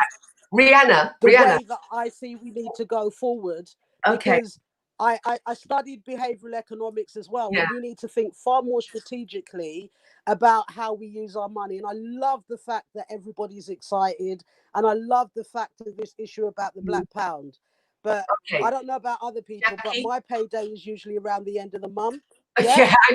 Rianna, the way that I see we need to go forward. Okay. Because I studied behavioral economics as well. Yeah. And we need to think far more strategically about how we use our money. And I love the fact that everybody's excited. And I love the fact of this issue about the black pound. But I don't know about other people, but my payday is usually around the end of the month. Yeah, I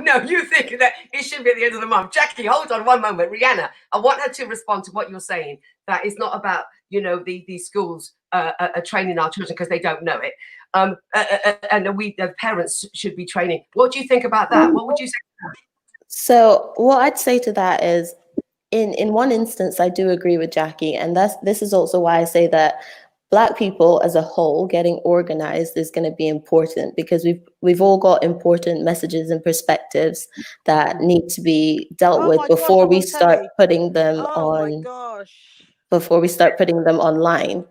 know. You think that it should be at the end of the month. Jackie, hold on one moment. Rianna, I want her to respond to what you're saying. That it's not about, these schools are training our children because they don't know it. And we, the parents, should be training. What do you think about that? What would you say to that? So what I'd say to that is, in one instance, I do agree with Jackie. And this is also why I say that Black people as a whole getting organized is going to be important, because we've all got important messages and perspectives that need to be dealt with before we start putting them on. Before we start putting them online.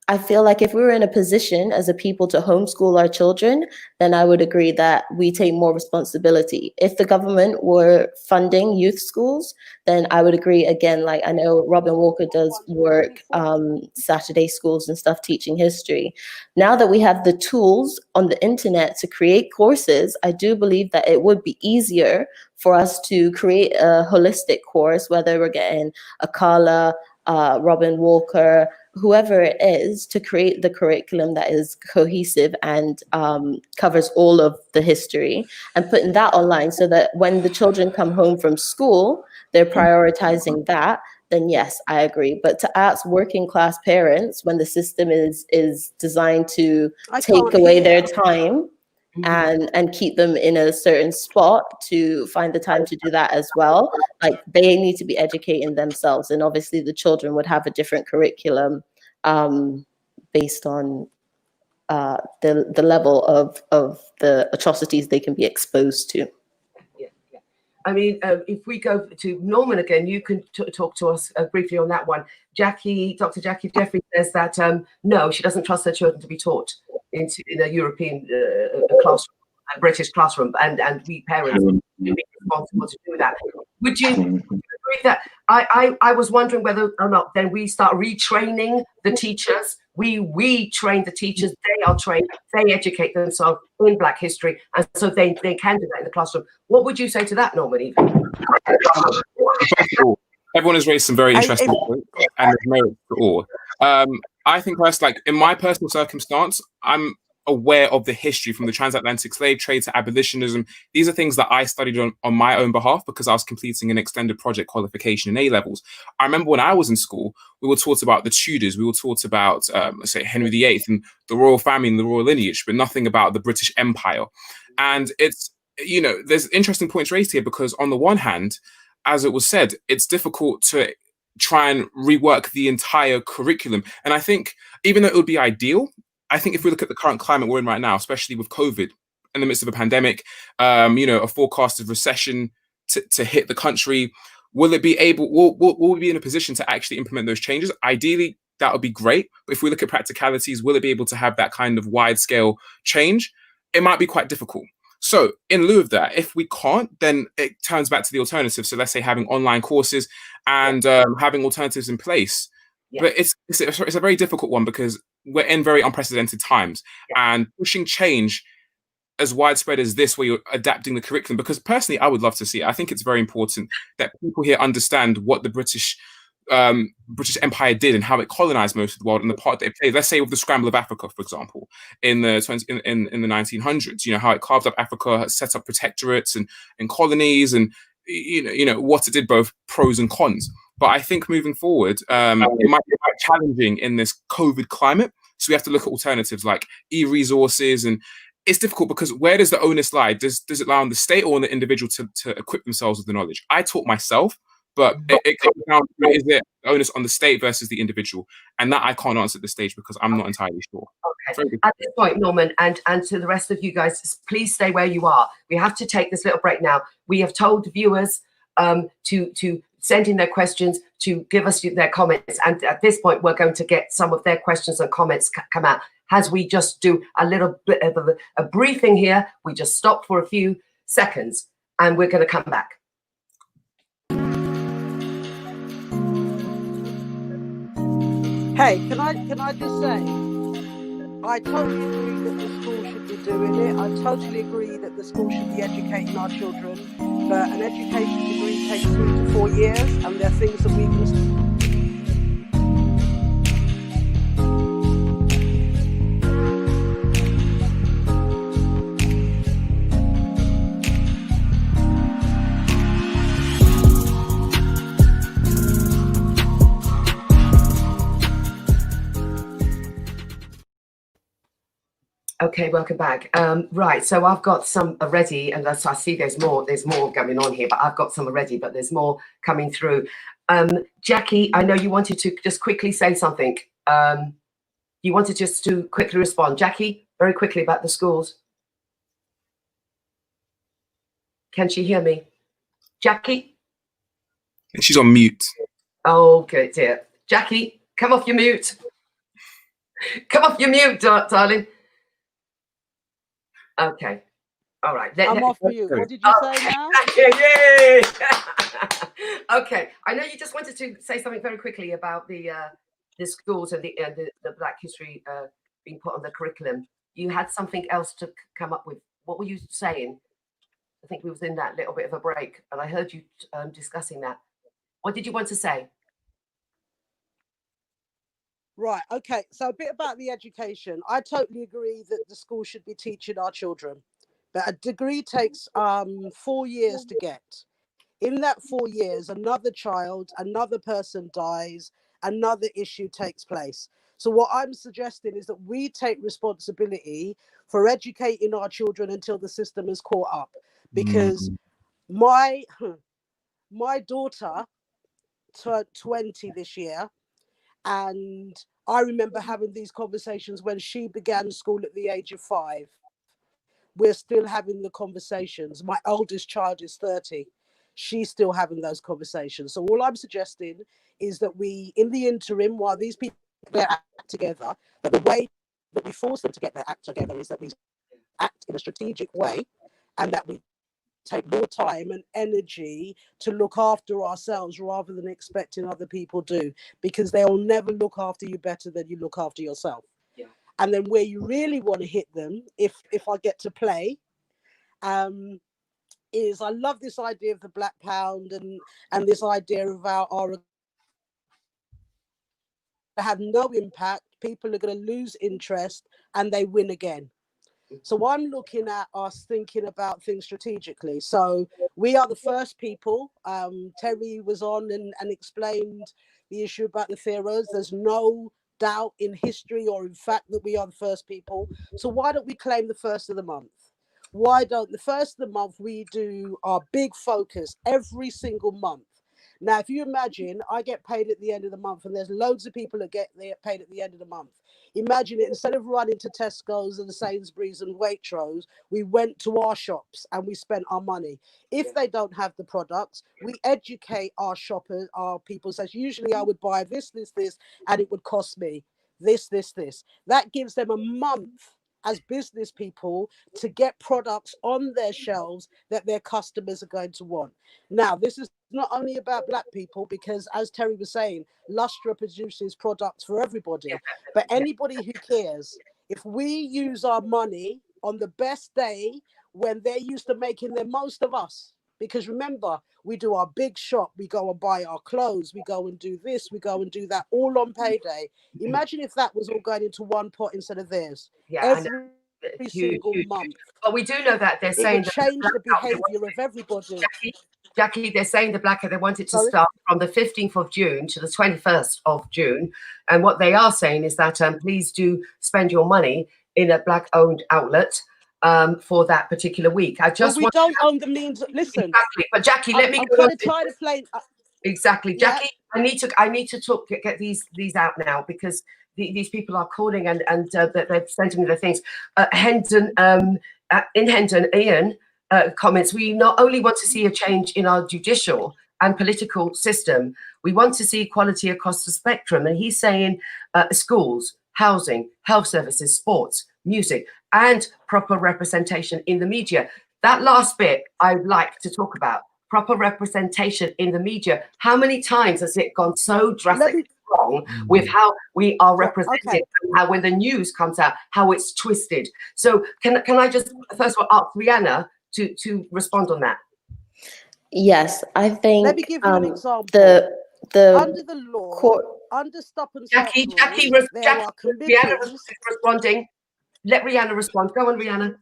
I feel like if we were in a position as a people to homeschool our children, then I would agree that we take more responsibility. If the government were funding youth schools, then I would agree again. Like I know Robin Walker does work, Saturday schools and stuff, teaching history. Now that we have the tools on the internet to create courses, I do believe that it would be easier for us to create a holistic course, whether we're getting Akala, Robin Walker, whoever it is, to create the curriculum that is cohesive and covers all of the history, and putting that online so that when the children come home from school, they're prioritizing that. Then yes, I agree. But to ask working class parents, when the system is designed to take away their time and keep them in a certain spot, to find the time to do that as well, like they need to be educating themselves. And obviously the children would have a different curriculum based on the level of the atrocities they can be exposed to. I mean, if we go to Norman again, you can talk to us briefly on that one. Dr. Jackie Jeffrey says that no, she doesn't trust her children to be taught in a European classroom, a British classroom, and we parents should be responsible to do that. Would you agree that? I was wondering whether or not then we start retraining the teachers. We train the teachers, they are trained, they educate themselves in Black history, and so they can do that in the classroom. What would you say to that, Norman? Everyone has raised some very interesting points, and there's merit to all. I think like in my personal circumstance, I'm aware of the history from the transatlantic slave trade to abolitionism. These are things that I studied on my own behalf because I was completing an extended project qualification in A-levels. I remember when I was in school, we were taught about the Tudors, we were taught about, let's say, Henry VIII and the royal family and the royal lineage, but nothing about the British Empire. And it's, there's interesting points raised here because on the one hand, as it was said, it's difficult to try and rework the entire curriculum. And I think even though it would be ideal, I think if we look at the current climate we're in right now, especially with COVID in the midst of a pandemic, a forecasted recession to hit the country, will we be in a position to actually implement those changes? Ideally, that would be great. But if we look at practicalities, will it be able to have that kind of wide scale change? It might be quite difficult. So in lieu of that, if we can't, then it turns back to the alternative. So let's say having online courses and having alternatives in place. Yeah. But it's a very difficult one because we're in very unprecedented times, and pushing change as widespread as this, where you're adapting the curriculum, because personally, I would love to see it. I think it's very important that people here understand what the British Empire did and how it colonized most of the world and the part that it played. Let's say with the scramble of Africa, for example, in the 1900s, how it carved up Africa, set up protectorates and colonies, and what it did, both pros and cons. But I think moving forward, it might be quite challenging in this COVID climate. So we have to look at alternatives like e-resources and it's difficult because where does the onus lie? Does it lie on the state or on the individual to equip themselves with the knowledge? I taught myself, but it comes down to, is it onus on the state versus the individual? And that I can't answer at this stage because I'm not entirely sure. Okay. At this point, Norman, and to the rest of you guys, please stay where you are. We have to take this little break now. We have told viewers to send in their questions, to give us their comments. And at this point, we're going to get some of their questions and comments come out. As we just do a little bit of a briefing here, we just stop for a few seconds and we're going to come back. Hey, can I just say, I totally agree that the school should be doing it. I totally agree that the school should be educating our children. But an education degree takes 3 to 4 years, and there are things that we can. Okay, welcome back. Right, so I've got some already, and I see there's more going on here, but I've got some already, but there's more coming through. Jackie, I know you wanted to just quickly say something. You wanted just to quickly respond. Jackie, very quickly about the schools. Can she hear me? Jackie? She's on mute. Oh, good dear. Jackie, come off your mute. Come off your mute, darling. Okay. All right. I'm off mute. What did you say now? Yay! Okay. I know you just wanted to say something very quickly about the schools and the Black history being put on the curriculum. You had something else to come up with. What were you saying? I think we was in that little bit of a break, and I heard you discussing that. What did you want to say? Right, okay, so a bit about the education. I totally agree that the school should be teaching our children, but a degree takes 4 years to get. In that 4 years, another child, another person dies, another issue takes place. So what I'm suggesting is that we take responsibility for educating our children until the system is caught up. Because my daughter turned 20 this year, and I remember having these conversations when she began school at the age of 5. We're still having the conversations. My oldest child is 30. She's still having those conversations. So all I'm suggesting is that we, in the interim, while these people get their act together, that the way that we force them to get their act together is that we act in a strategic way, and that we take more time and energy to look after ourselves rather than expecting other people do, because they'll never look after you better than you look after yourself. Yeah. And then where you really want to hit them, if I get to play, is I love this idea of the Black Pound and this idea of our have no impact, people are going to lose interest and they win again. So I'm looking at us thinking about things strategically. So we are the first people. Terry was on and explained the issue about the pharaohs. There's no doubt in history or in fact that we are the first people. So why don't we claim the first of the month? Why don't the first of the month we do our big focus every single month? Now, if you imagine, I get paid at the end of the month, and there's loads of people that get paid at the end of the month. Imagine it, instead of running to Tesco's and Sainsbury's and Waitrose, we went to our shops and we spent our money. If they don't have the products, we educate our shoppers, our people. So usually I would buy this, and it would cost me this. That gives them a month as business people to get products on their shelves that their customers are going to want. Now, this is not only about Black people, because as Terry was saying, Lustra produces products for everybody, but anybody who cares. If we use our money on the best day when they're used to making the most of us, because remember, we do our big shop, we go and buy our clothes, we go and do this, we go and do that, all on payday. Imagine if that was all going into one pot instead of theirs. Every single month. But we do know that they're saying that change the behavior of everybody. Jackie, they're saying the blackout, they want it to start from the 15th of June to the 21st of June. And what they are saying is that please do spend your money in a Black-owned outlet. for that particular week. I But just we want don't own the means. Listen, exactly. But Jackie, let me I'm go kind on of this. tired of playing. Exactly, Yeah. Jackie. I need to talk, get these out now, because these people are calling and they're sending me their things. Hendon, in Hendon, Ian comments, we not only want to see a change in our judicial and political system, we want to see equality across the spectrum. And he's saying schools, housing, health services, sports, music, and proper representation in the media. That last bit I'd like to talk about. Proper representation in the media. How many times has it gone so drastically wrong with how we are represented, and how when the news comes out, how it's twisted? So can I just first of all ask Rianna to respond on that? Yes, I think. Let me give you an example. The under the law, under stop and search Jackie, rules, there are committees. Rianna is responding. Let Rianna respond. Go on, Rianna.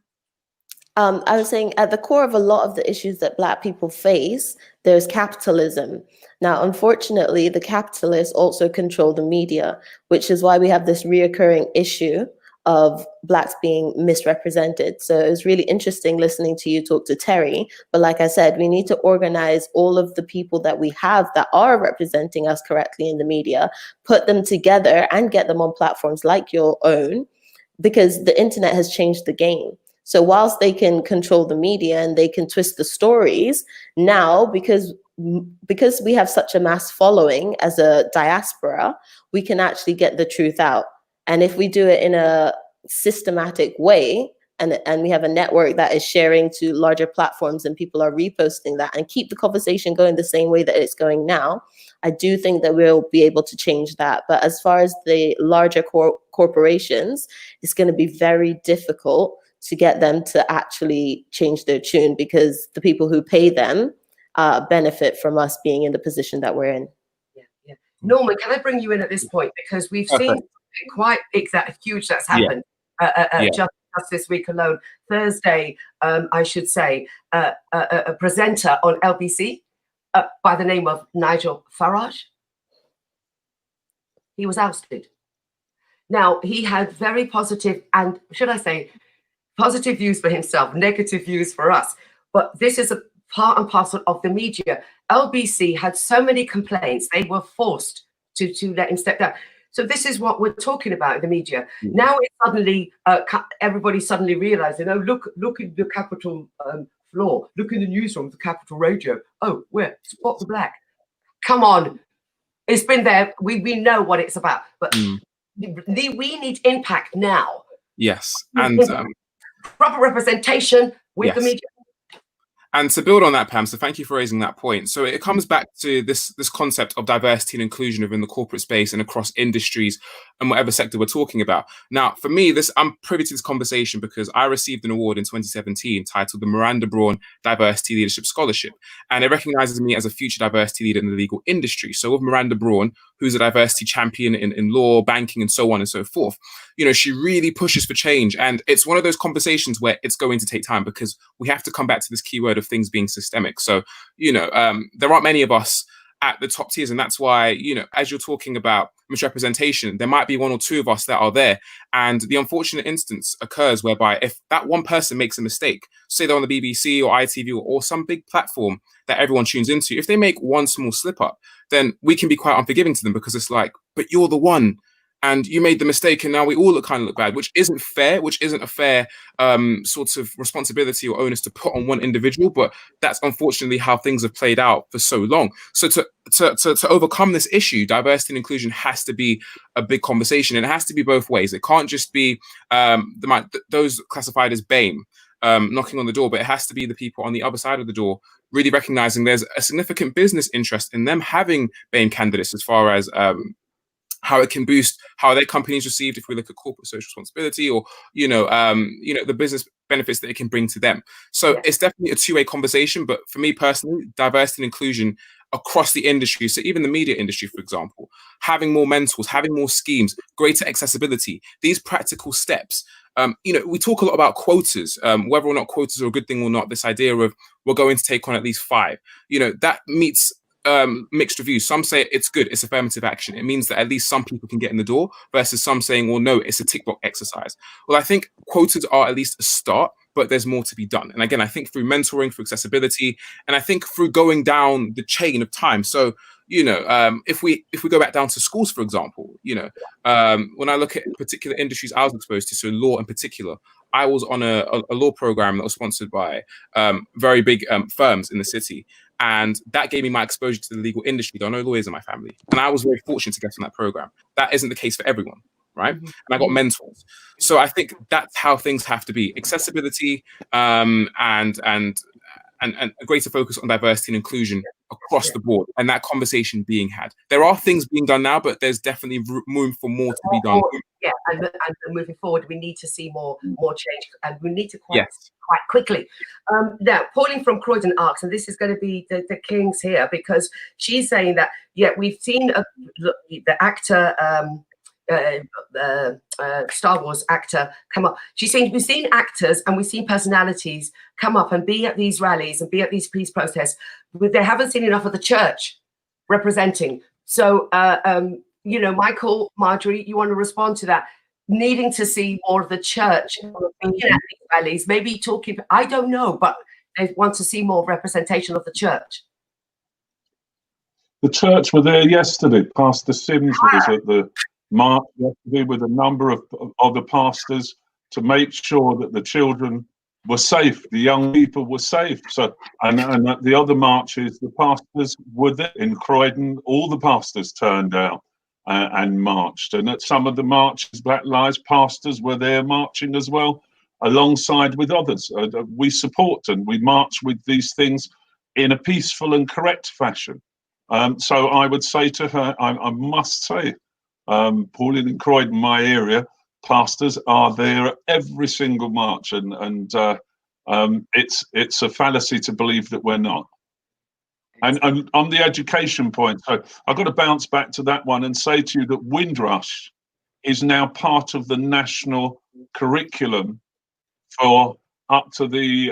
I was saying at the core of a lot of the issues that Black people face, there's capitalism. Now, unfortunately, the capitalists also control the media, which is why we have this reoccurring issue of Blacks being misrepresented. So it was really interesting listening to you talk to Terry. But like I said, we need to organize all of the people that we have that are representing us correctly in the media, put them together and get them on platforms like your own, because the internet has changed the game. So whilst they can control the media and they can twist the stories, now because we have such a mass following as a diaspora, we can actually get the truth out. And if we do it in a systematic way, and we have a network that is sharing to larger platforms and people are reposting that and keep the conversation going the same way that it's going now, I do think that we'll be able to change that. But as far as the larger corporations, it's going to be very difficult to get them to actually change their tune, because the people who pay them benefit from us being in the position that we're in. Yeah. Norman, can I bring you in at this point? Because we've seen quite big, that huge that's happened just this week alone. Thursday, I should say, a presenter on LBC by the name of Nigel Farage. He was ousted. Now, he had very positive and, should I say, positive views for himself, negative views for us. But this is a part and parcel of the media. LBC had so many complaints, they were forced to let him step down. So this is what we're talking about in the media. Now it suddenly, everybody suddenly realizing, oh, look in the Capitol floor, look in the newsroom, the Capitol radio. Oh, where? Spot the Black. Come on. It's been there. We know what it's about. But we need impact now. Yes. And proper representation with the media. And to build on that, Pam, so thank you for raising that point. So it comes back to this concept of diversity and inclusion within the corporate space and across industries and whatever sector we're talking about. Now, for me, I'm privy to this conversation because I received an award in 2017 titled the Miranda Braun Diversity Leadership Scholarship. And it recognizes me as a future diversity leader in the legal industry. So with Miranda Braun, who's a diversity champion in law, banking, and so on and so forth, you know, she really pushes for change. And it's one of those conversations where it's going to take time, because we have to come back to this keyword of things being systemic. So, you know, there aren't many of us at the top tiers. And that's why, you know, as you're talking about misrepresentation, there might be one or two of us that are there. And the unfortunate instance occurs whereby if that one person makes a mistake, say they're on the BBC or ITV or some big platform that everyone tunes into, if they make one small slip up, then we can be quite unforgiving to them, because it's like, but you're the one. And you made the mistake, and now we all kind of look bad, which isn't fair, which isn't a fair sort of responsibility or onus to put on one individual. But that's unfortunately how things have played out for so long. So to overcome this issue, diversity and inclusion has to be a big conversation, and it has to be both ways. It can't just be those classified as BAME knocking on the door, but it has to be the people on the other side of the door really recognizing there's a significant business interest in them having BAME candidates, as far as how it can boost how their company is received if we look at corporate social responsibility, or the business benefits that it can bring to them. So it's definitely a two-way conversation. But for me personally, diversity and inclusion across the industry, so even the media industry, for example, having more mentors, having more schemes, greater accessibility, these practical steps. We talk a lot about quotas, whether or not quotas are a good thing or not. This idea of we're going to take on at least 5, that meets mixed reviews. Some say it's good, it's affirmative action. It means that at least some people can get in the door, versus some saying, well, no, it's a tick box exercise. Well, I think quotas are at least a start, but there's more to be done. And again, I think through mentoring, through accessibility, and I think through going down the chain of time. So, you know, if we go back down to schools, for example, you know, when I look at particular industries I was exposed to, so law in particular, I was on a law program that was sponsored by very big firms in the city. And that gave me my exposure to the legal industry. There are no lawyers in my family. And I was very fortunate to get on that program. That isn't the case for everyone, right? And I got mentors. So I think that's how things have to be. Accessibility and a greater focus on diversity and inclusion across the board, and that conversation being had. There are things being done now, but there's definitely room for more to be done. Yeah, and moving forward, we need to see more change, and we need to quite quickly. Now, Pauline from Croydon asks, and this is going to be the Kings here, because she's saying that, we've seen the actor, Star Wars actor come up. She's saying we've seen actors and we've seen personalities come up and be at these rallies and be at these peace protests, but they haven't seen enough of the church representing. So, you know, Michael, Marjorie, you want to respond to that? Needing to see more of the church being at these rallies, maybe talking, I don't know, but they want to see more representation of the church. The church were there yesterday. Pastor Sims was at the march yesterday with a number of other pastors to make sure that the children were safe, the young people were safe. So, and at the other marches, the pastors were there in Croydon. All the pastors turned out and marched. And at some of the marches, Black Lives pastors were there marching as well, alongside with others. We support and we march with these things in a peaceful and correct fashion. So I would say to her, I must say, Pauline in Croydon, my area, pastors are there at every single march, and it's a fallacy to believe that we're not. And on the education point, so I've got to bounce back to that one and say to you that Windrush is now part of the national curriculum for up to the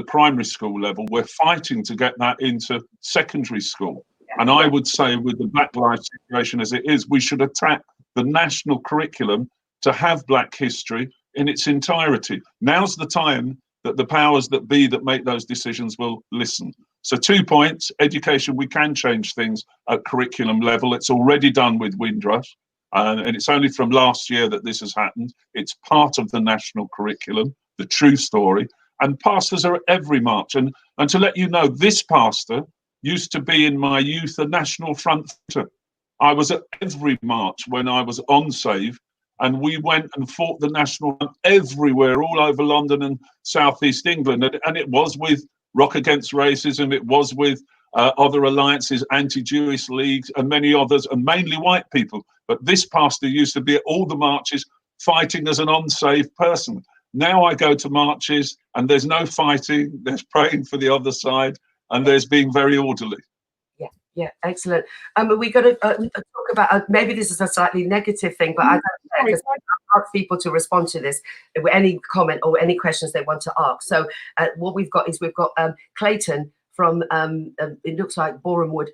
primary school level. We're fighting to get that into secondary school. And I would say with the Black Lives situation as it is, we should attack the national curriculum to have Black history in its entirety. Now's the time that the powers that be that make those decisions will listen. So 2 points, education, we can change things at curriculum level. It's already done with Windrush, and it's only from last year that this has happened. It's part of the national curriculum, the true story, and pastors are at every march. And to let you know, this pastor used to be in my youth a National Front fighter. I was at every march when I was on Save, and we went and fought the National Front everywhere, all over London and Southeast England. And it was with Rock Against Racism, it was with other alliances, anti-Jewish leagues, and many others, and mainly white people. But this pastor used to be at all the marches fighting as an on-Save person. Now I go to marches and there's no fighting, there's praying for the other side, and there's being very orderly. Yeah, excellent. We got to talk about, maybe this is a slightly negative thing, but I don't know, I ask people to respond to this with any comment or any questions they want to ask. So what we've got is Clayton from, it looks like Borehamwood.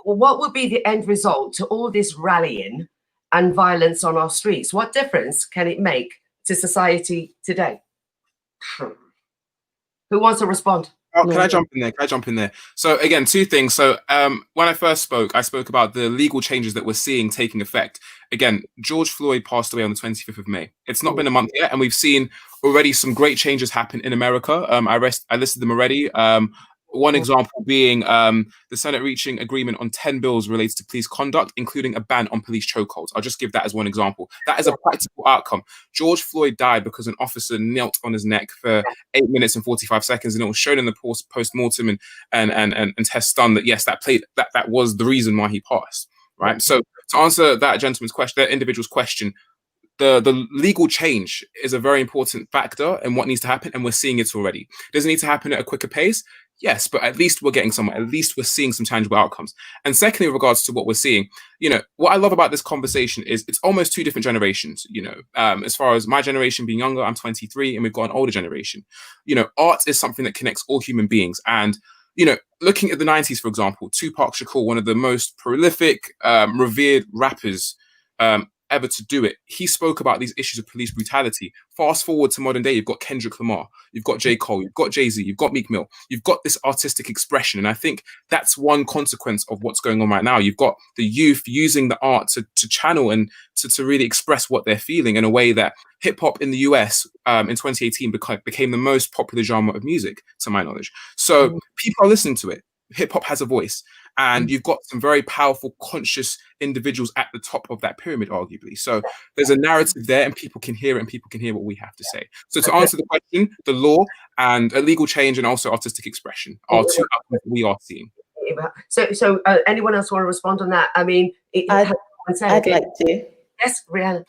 What would be the end result to all this rallying and violence on our streets? What difference can it make to society today? Who wants to respond? Oh, can I jump in there? So again, 2 things. So when I first spoke, I spoke about the legal changes that we're seeing taking effect. Again, George Floyd passed away on the 25th of May. It's not been a month yet, and we've seen already some great changes happen in America. I listed them already. One example being the Senate reaching agreement on 10 bills related to police conduct, including a ban on police chokeholds. I'll just give that as one example. That is a practical outcome. George Floyd died because an officer knelt on his neck for 8 minutes and 45 seconds, and it was shown in the post-mortem and tests done that, yes, that was the reason why he passed, right? So to answer that gentleman's question, that individual's question, the legal change is a very important factor in what needs to happen, and we're seeing it already. Does it need to happen at a quicker pace? Yes, but at least we're getting somewhere. At least we're seeing some tangible outcomes. And secondly, with regards to what we're seeing, you know, what I love about this conversation is it's almost 2 different generations. You know, as far as my generation being younger, I'm 23, and we've got an older generation. You know, art is something that connects all human beings. And, you know, looking at the 90s, for example, Tupac Shakur, one of the most prolific, revered rappers, ever to do it. He spoke about these issues of police brutality. Fast forward to modern day, you've got Kendrick Lamar, you've got J. Cole, you've got Jay-Z, you've got Meek Mill, you've got this artistic expression. And I think that's one consequence of what's going on right now. You've got the youth using the art to channel and to really express what they're feeling in a way that hip hop in the US in 2018 became the most popular genre of music, to my knowledge. So people are listening to it. Hip hop has a voice, and you've got some very powerful, conscious individuals at the top of that pyramid, arguably. So there's a narrative there, and people can hear it, and people can hear what we have to say. So to answer the question, the law and a legal change and also artistic expression are two outcomes we are seeing. So anyone else want to respond on that? I mean, I'd like to. Yes, Rianna.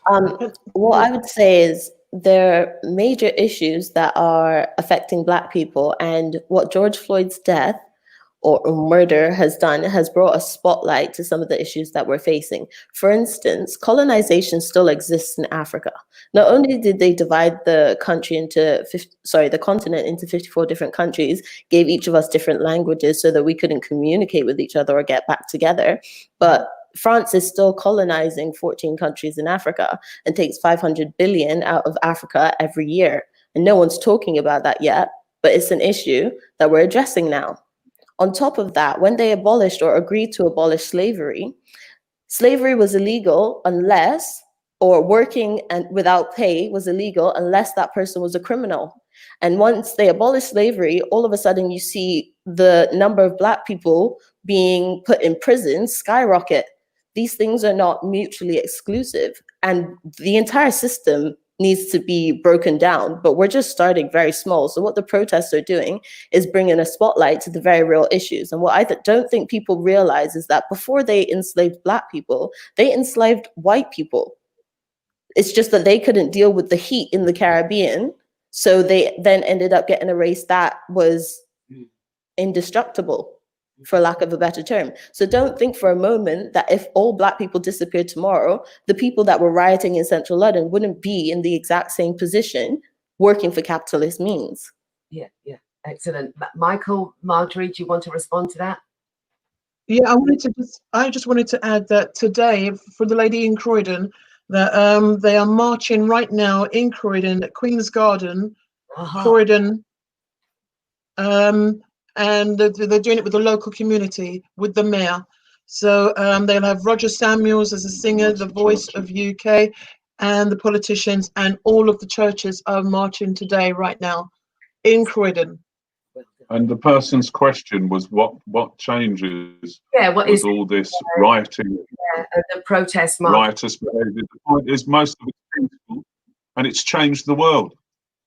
What I would say is there are major issues that are affecting Black people, and what George Floyd's death or murder has done has brought a spotlight to some of the issues that we're facing. For instance, colonization still exists in Africa. Not only did they divide the country into, the continent into 54 different countries, gave each of us different languages so that we couldn't communicate with each other or get back together, but France is still colonizing 14 countries in Africa and takes 500 billion out of Africa every year. And no one's talking about that yet, but it's an issue that we're addressing now. On top of that, when they abolished or agreed to abolish slavery, slavery was illegal unless, or working and without pay was illegal unless that person was a criminal. And once they abolished slavery, all of a sudden you see the number of Black people being put in prison skyrocket. These things are not mutually exclusive, and the entire system needs to be broken down, but we're just starting very small. So what the protests are doing is bringing a spotlight to the very real issues. And what I don't think people realize is that before they enslaved Black people, they enslaved white people. It's just that they couldn't deal with the heat in the Caribbean, so they then ended up getting a race that was indestructible, for lack of a better term. So don't think for a moment that if all Black people disappeared tomorrow, the people that were rioting in central London wouldn't be in the exact same position working for capitalist means. Yeah, excellent. Michael, Marjorie, do you want to respond to that? Yeah, I just wanted to add that today, for the lady in Croydon, that they are marching right now in Croydon at Queen's Garden, Croydon, and they're doing it with the local community, with the mayor. So they'll have Roger Samuels as a singer, the voice of UK, and the politicians, and all of the churches are marching today, right now, in Croydon. And the person's question was, what changes? Yeah, what is all this rioting? The protest march. Riotous behaviour. The point is, most of it's peaceful, and it's changed the world.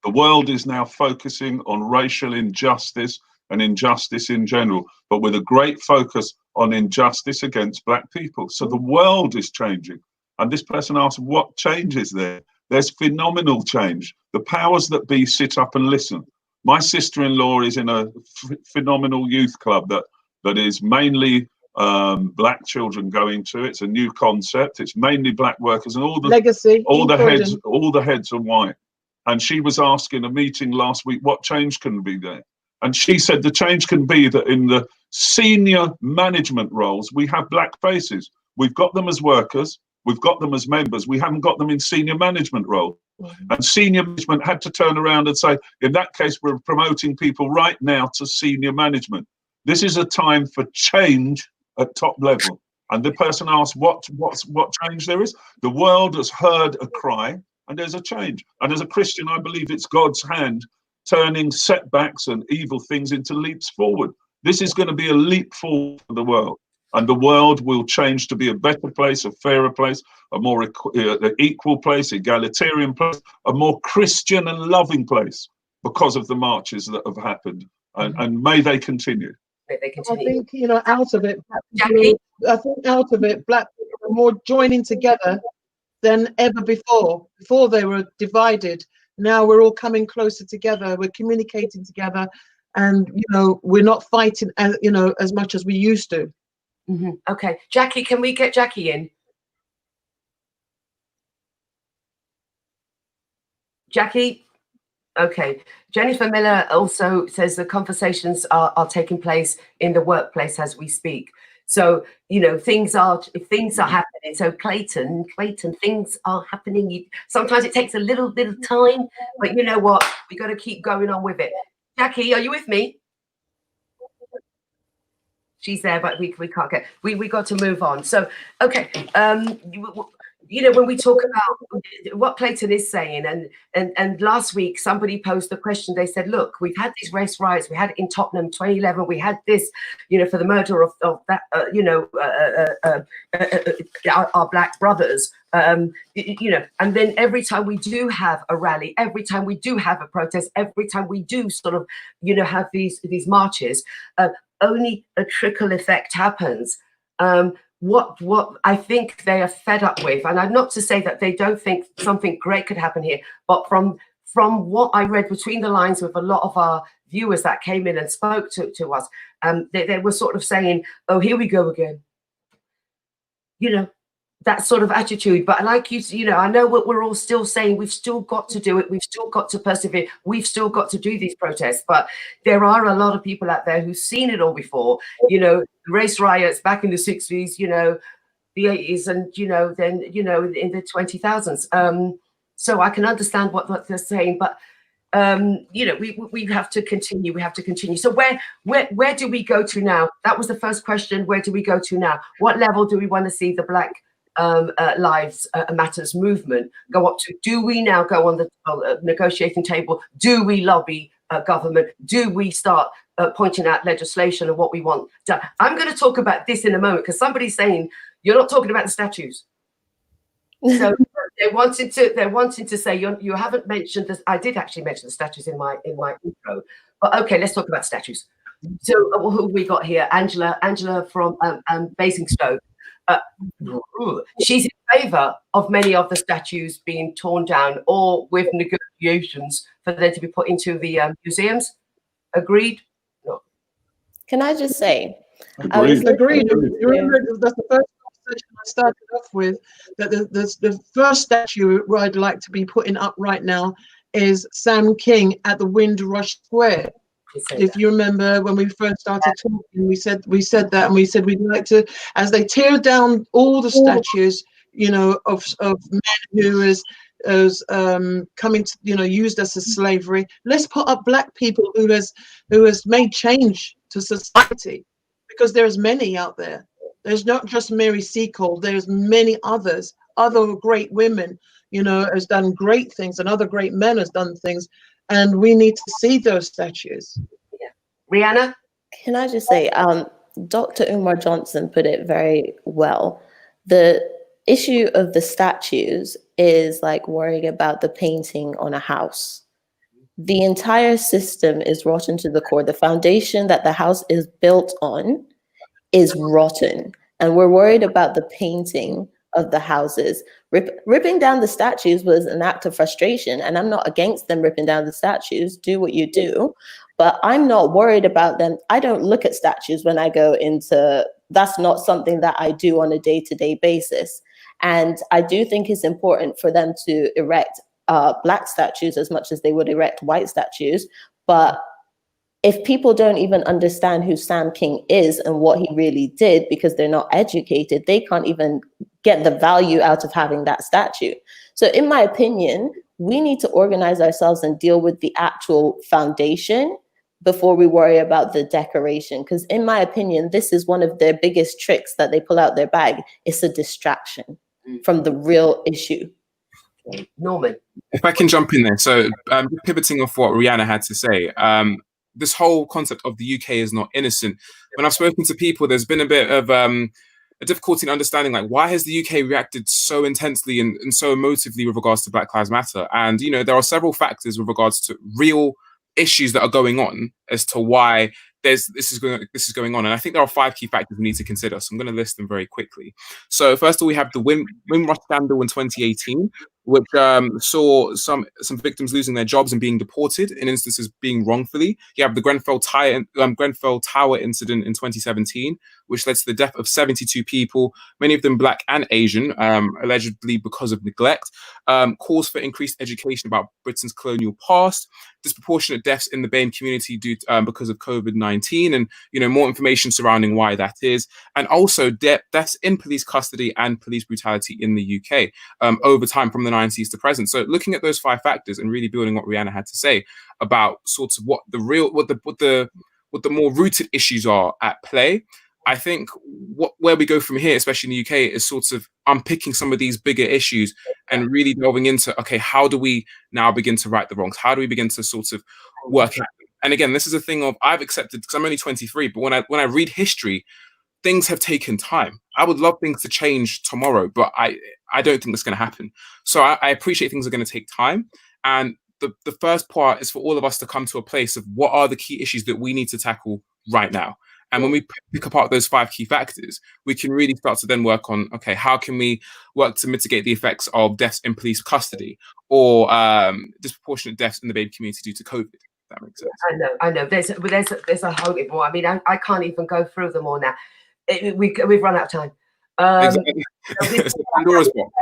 The world is now focusing on racial injustice and injustice in general, but with a great focus on injustice against Black people. So the world is changing. And this person asked, what change is there? There's phenomenal change. The powers that be sit up and listen. My sister-in-law is in a phenomenal youth club that is mainly Black children going to. It's a new concept. It's mainly Black workers, and all the heads are white. And she was asking a meeting last week, what change can be there? And she said the change can be that in the senior management roles, we have Black faces. We've got them as workers, we've got them as members, we haven't got them in senior management roles. And senior management had to turn around and say, in that case, we're promoting people right now to senior management. This is a time for change at top level. And the person asked what change there is. The world has heard a cry, and there's a change. And as a Christian, I believe it's God's hand turning setbacks and evil things into leaps forward. This is going to be a leap forward for the world. And the world will change to be a better place, a fairer place, a more equal place, egalitarian place, a more Christian and loving place because of the marches that have happened. And may they continue. May they continue. I think, out of it, Jackie? Black people are more joining together than ever before. Before they were divided. Now we're all coming closer together. We're communicating together, and we're not fighting as much as we used to. Okay, Jackie, can we get Jackie in? Jackie? Okay. Jennifer Miller also says the conversations are taking place in the workplace as we speak. So, you know, things are happening. So Clayton, things are happening. Sometimes it takes a little bit of time, but you know what? We got to keep going on with it. Jackie, are you with me? She's there, but we can't get. We got to move on. So, okay. You know, when we talk about what Clayton is saying, and last week somebody posed the question. They said, look, we've had these race riots. We had it in Tottenham 2011. We had this, you know, for the murder of that, you know, our black brothers. You know, and then every time we do have a rally, every time we do have a protest, every time we do sort of, you know, have these marches, only a trickle effect happens. What I think they are fed up with, and I'm not to say that they don't think something great could happen here, but from what I read between the lines with a lot of our viewers that came in and spoke to us, they were sort of saying, oh, here we go again. You know, that sort of attitude. But like you know, I know what we're all still saying. We've still got to do it. We've still got to persevere. We've still got to do these protests. But there are a lot of people out there who've seen it all before. You know, race riots back in the 60s, you know, the 80s, and, you know, then, you know, in the 20,000s. So I can understand what they're saying. But, you know, we have to continue. We have to continue. So where do we go to now? That was the first question. Where do we go to now? What level do we want to see the Black Lives Matters movement go up to? Do we now go on the negotiating table? Do we lobby government? Do we start pointing out legislation and what we want done? I'm going to talk about this in a moment, because somebody's saying you're not talking about the statues. So they're wanting to say you haven't mentioned this. I did actually mention the statues in my intro, but okay, let's talk about statues. So who have we got here? Angela from Basingstoke. She's in favour of many of the statues being torn down, or with negotiations for them to be put into the museums. Agreed? No. Can I just say? Agreed. You remember that's the first conversation I started off with. That the first statue I'd like to be putting up right now is Sam King at the Windrush Square. If you remember when we first started talking, we said that, and we said we'd like to, as they tear down all the statues, you know, of men who is coming to, you know, used us as slavery. Let's put up black people who has made change to society, because there's many out there. There's not just Mary Seacole. There's many others, other great women, you know, has done great things, and other great men has done things. And we need to see those statues. Yeah. Rianna? Can I just say, Dr. Umar Johnson put it very well. The issue of the statues is like worrying about the painting on a house. The entire system is rotten to the core. The foundation that the house is built on is rotten. And we're worried about the painting of the houses. Ripping down the statues was an act of frustration, and I'm not against them ripping down the statues. Do what you do, but I'm not worried about them. I don't look at statues when I go into, that's not something that I do on a day-to-day basis. And I do think it's important for them to erect black statues as much as they would erect white statues. But if people don't even understand who Sam King is and what he really did, because they're not educated, they can't even get the value out of having that statue. So in my opinion, we need to organize ourselves and deal with the actual foundation before we worry about the decoration. Because in my opinion, this is one of their biggest tricks that they pull out their bag. It's a distraction from the real issue. Norman? If I can jump in there. So pivoting off what Rianna had to say, this whole concept of the UK is not innocent. When I've spoken to people, there's been a bit of a difficulty in understanding, like, why has the UK reacted so intensely and so emotively with regards to Black Lives Matter? And, you know, there are several factors with regards to real issues that are going on as to why this is going on. And I think there are 5 key factors we need to consider. So I'm going to list them very quickly. So first of all, we have the Windrush scandal in 2018, which saw some victims losing their jobs and being deported, in instances being wrongfully. You have the Grenfell Tower incident in 2017, which led to the death of 72 people, many of them Black and Asian, allegedly because of neglect. Calls for increased education about Britain's colonial past, disproportionate deaths in the BAME community because of COVID-19, and more information surrounding why that is, and also deaths in police custody and police brutality in the UK over time from the 90s to present. So looking at those 5 factors and really building what Rianna had to say about sorts of what the more rooted issues are at play, I think where we go from here, especially in the UK, is sort of unpicking some of these bigger issues and really delving into, okay, how do we now begin to right the wrongs? How do we begin to sort of work at them? And again, this is a thing of, I've accepted, because I'm only 23, but when I read history, things have taken time. I would love things to change tomorrow, but I don't think that's going to happen. So I appreciate things are going to take time. And the first part is for all of us to come to a place of what are the key issues that we need to tackle right now. And when we pick apart those 5 key factors, we can really start to then work on, okay, how can we work to mitigate the effects of deaths in police custody or disproportionate deaths in the baby community due to COVID? That makes sense. I know. There's a whole lot more. I mean, I can't even go through them all now. We've run out of time. Exactly. It's the Pandora's box.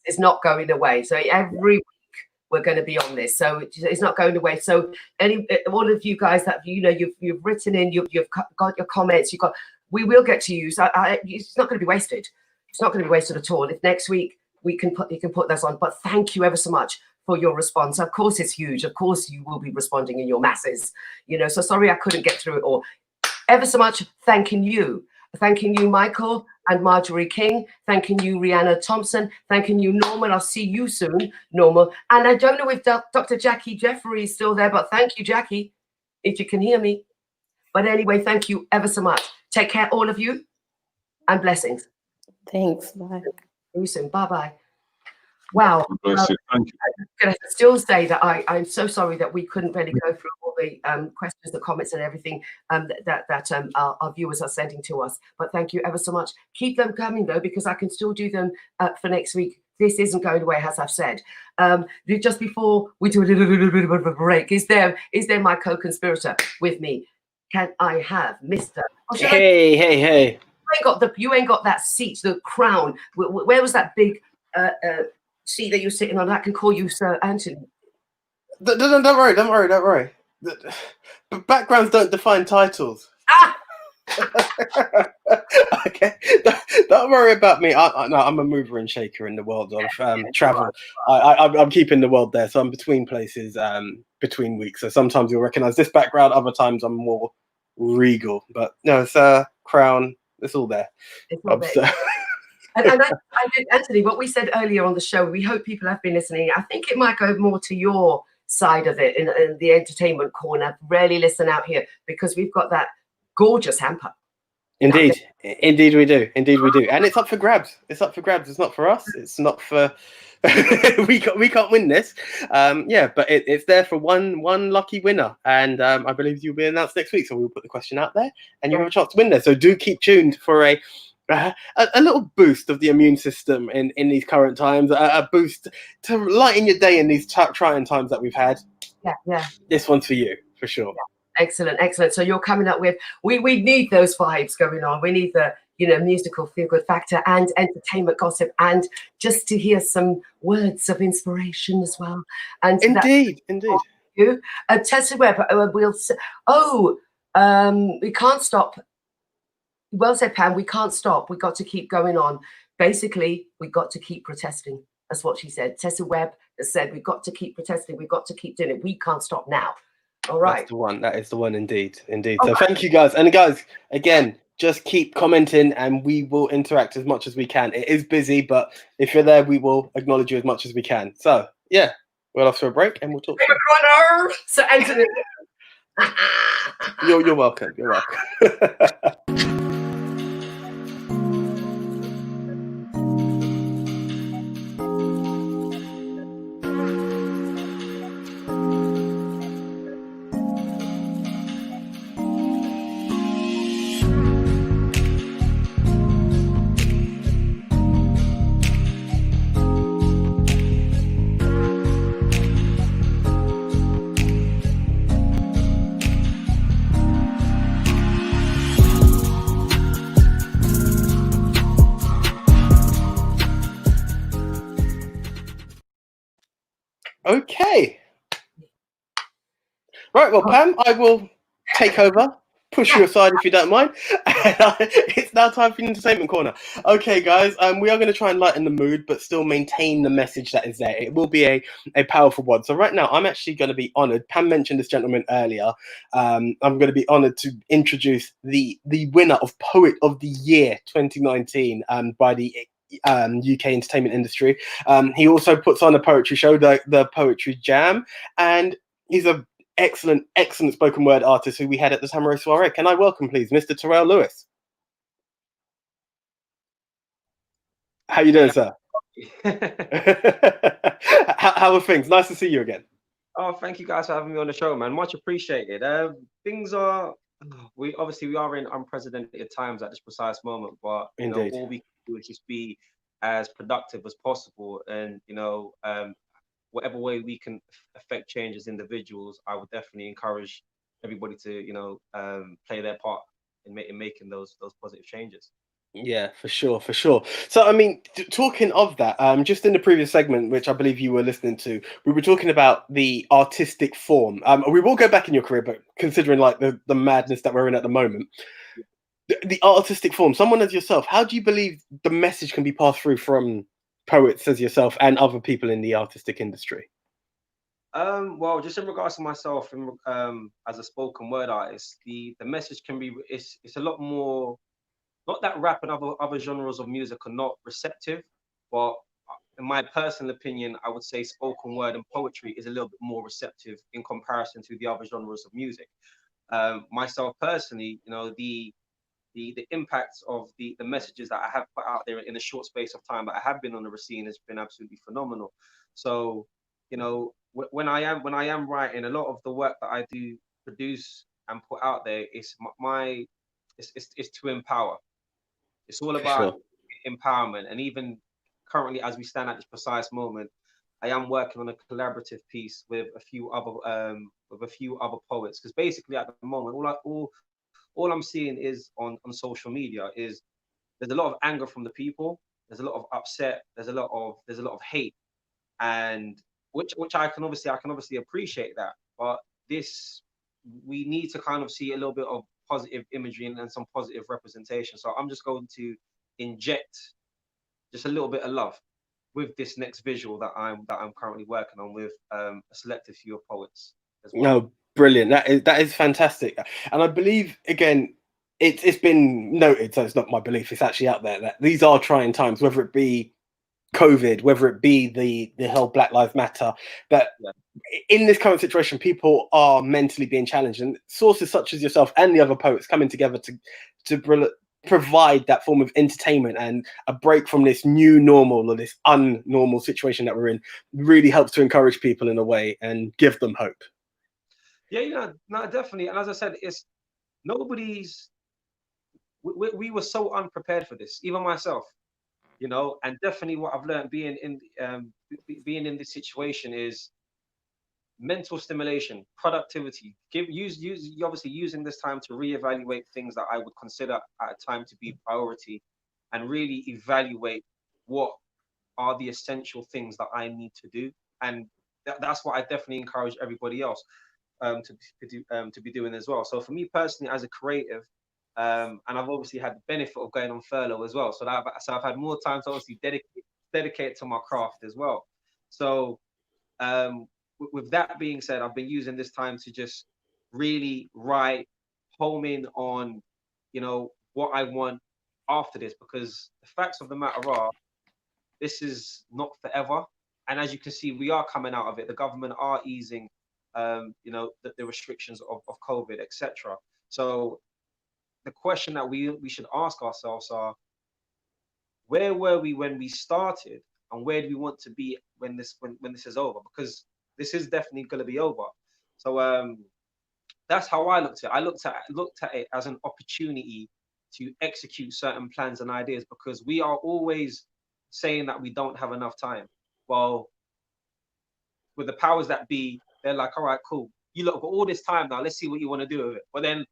It's not going away. So every week we're going to be on this. So it's not going away. So all of you guys that you've written in, you've got your comments. We will get to you. So it's not going to be wasted. It's not going to be wasted at all. If next week you can put those on. But thank you ever so much for your response. Of course, it's huge. Of course, you will be responding in your masses. So sorry I couldn't get through it all. Ever so much thanking you, Michael and Marjorie King. Thanking you, Rianna Thompson. Thanking you, Norman. I'll see you soon, Norman. And I don't know if Dr. Jackie Jeffrey is still there, but thank you, Jackie, if you can hear me. But anyway, thank you ever so much. Take care, all of you, and blessings. Thanks. Bye. See you soon. Bye-bye. Wow. Bless you. Thank you. I'm going to still say that I'm so sorry that we couldn't really go through all the questions, the comments, and everything that our viewers are sending to us. But thank you ever so much. Keep them coming, though, because I can still do them for next week. This isn't going away, as I've said. Just before we do a little bit of a break, is there my co-conspirator with me? Can I have Mr. Hey. You ain't got that seat, the crown. Where was that big seat that you're sitting on? I can call you Sir Anthony. Don't worry. But backgrounds don't define titles. Okay, don't worry about me. No, I'm a mover and shaker in the world of travel. I'm keeping the world there, so I'm between places, between weeks. So sometimes you'll recognize this background, other times I'm more regal. But no, it's a crown. It's all there. It's all there. And I did, Anthony, what we said earlier on the show, we hope people have been listening. I think it might go more to your side of it in the entertainment corner. Really listen out here, because we've got that gorgeous hamper. Indeed we do. And it's up for grabs. It's not for us. It's not for we can't win this. But it's there for one lucky winner, and I believe you'll be announced next week. So we'll put the question out there, and you have a chance to win there. So do keep tuned for a little boost of the immune system in these current times, a boost to lighten your day in these trying times that we've had. Yeah. This one's for you, for sure. Yeah. Excellent. So you're coming up with, we need those vibes going on. We need the, musical feel-good factor and entertainment gossip, and just to hear some words of inspiration as well. And Indeed. You, Tessa Webb, we can't stop. Well said, Pam. We can't stop. We've got to keep going on. Basically, we've got to keep protesting. That's what she said. Tessa Webb has said, we've got to keep protesting. We've got to keep doing it. We can't stop now. All right. That's the one. That is the one, indeed. So thank you, guys. And guys, again, just keep commenting and we will interact as much as we can. It is busy, but if you're there, we will acknowledge you as much as we can. So, yeah, we'll off to a break and we'll talk soon. So, Anthony. You're welcome. You're welcome. Okay. Right, well, Pam, I will take over, push you aside if you don't mind. It's now time for the entertainment corner. Okay, guys, we are going to try and lighten the mood, but still maintain the message that is there. It will be a powerful one. So right now, I'm actually going to be honoured. Pam mentioned this gentleman earlier. I'm going to be honoured to introduce the winner of Poet of the Year 2019 by the UK entertainment industry. He also puts on a poetry show, the Poetry Jam, and he's a excellent spoken word artist who we had at the Tamaro Soiree. Can I welcome, please, Mr. Terrell Lewis? How you doing, sir? How are things? Nice to see you again. Oh, thank you guys for having me on the show, man. Much appreciated. Things are, we are in unprecedented times at this precise moment, but you know, all we can do is just be as productive as possible, and you know, whatever way we can affect change as individuals, I would definitely encourage everybody to, you know, play their part in making those positive changes. Yeah, for sure. So, I mean, talking of that, just in the previous segment, which I believe you were listening to, we were talking about the artistic form. We will go back in your career, but considering like the madness that we're in at the moment, the artistic form, someone as yourself, how do you believe the message can be passed through from poets as yourself and other people in the artistic industry? Well, just in regards to myself, as a spoken word artist, the message can be, it's a lot more, not that rap and other genres of music are not receptive, but in my personal opinion, I would say spoken word and poetry is a little bit more receptive in comparison to the other genres of music. Myself personally, you know, the impacts of the messages that I have put out there in a short space of time that I have been on the scene has been absolutely phenomenal. So, you know, when I am writing, a lot of the work that I do produce and put out there is it's to empower. It's all about empowerment. And even currently, as we stand at this precise moment, I am working on a collaborative piece with a few other poets. Because basically, at the moment, all I'm seeing is on social media is there's a lot of anger from the people. There's a lot of upset. There's a lot of hate, and which I can obviously appreciate that. But we need to kind of see a little bit of positive imagery and some positive representation. So I'm just going to inject just a little bit of love with this next visual that I'm currently working on with a selected few of poets as well. No, brilliant. That is fantastic. And I believe again, it's been noted, so it's not my belief, it's actually out there, that these are trying times, whether it be COVID, whether it be the whole Black Lives Matter, that in this current situation, people are mentally being challenged, and sources such as yourself and the other poets coming together to provide that form of entertainment and a break from this new normal or this unnormal situation that we're in really helps to encourage people in a way and give them hope. Yeah, you know, no, definitely. And as I said, we were so unprepared for this, even myself, you know. And definitely what I've learned being in this situation is mental stimulation, productivity, obviously using this time to reevaluate things that I would consider at a time to be priority, and really evaluate what are the essential things that I need to do. And that's what I definitely encourage everybody else to be doing as well. So for me personally, as a creative, and I've obviously had the benefit of going on furlough as well, so I've had more time to obviously dedicate to my craft as well. So with that being said, I've been using this time to just really home in on, you know, what I want after this, because the facts of the matter are, this is not forever. And as you can see, we are coming out of it. The government are easing, you know, the restrictions of COVID, etc. So the question that we should ask ourselves are, where were we when we started, and where do we want to be when this is over? Because this is definitely going to be over. So that's how I looked at it. I looked at it as an opportunity to execute certain plans and ideas, because we are always saying that we don't have enough time. Well, with the powers that be, they're like, all right, cool. You look, got all this time now. Let's see what you want to do with it. But then,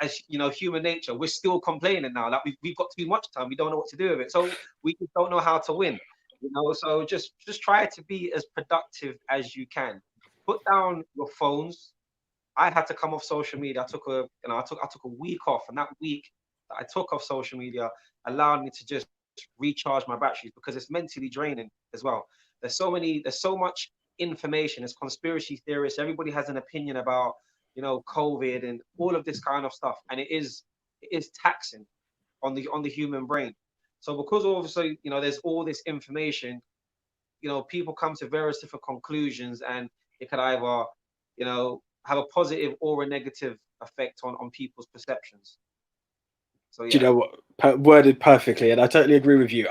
as you know, human nature, we're still complaining now that we've got too much time. We don't know what to do with it. So we just don't know how to win. You know, so just try to be as productive as you can. Put down your phones. I had to come off social media. I took a week off, and that week that I took off social media allowed me to just recharge my batteries, because it's mentally draining as well. There's so much information. There's conspiracy theorists. Everybody has an opinion about, you know, COVID and all of this kind of stuff, and it is taxing on the human brain. So because obviously, you know, there's all this information, you know, people come to various different conclusions, and it could either, you know, have a positive or a negative effect on people's perceptions. So Do you yeah. know what? Worded perfectly, and I totally agree with you.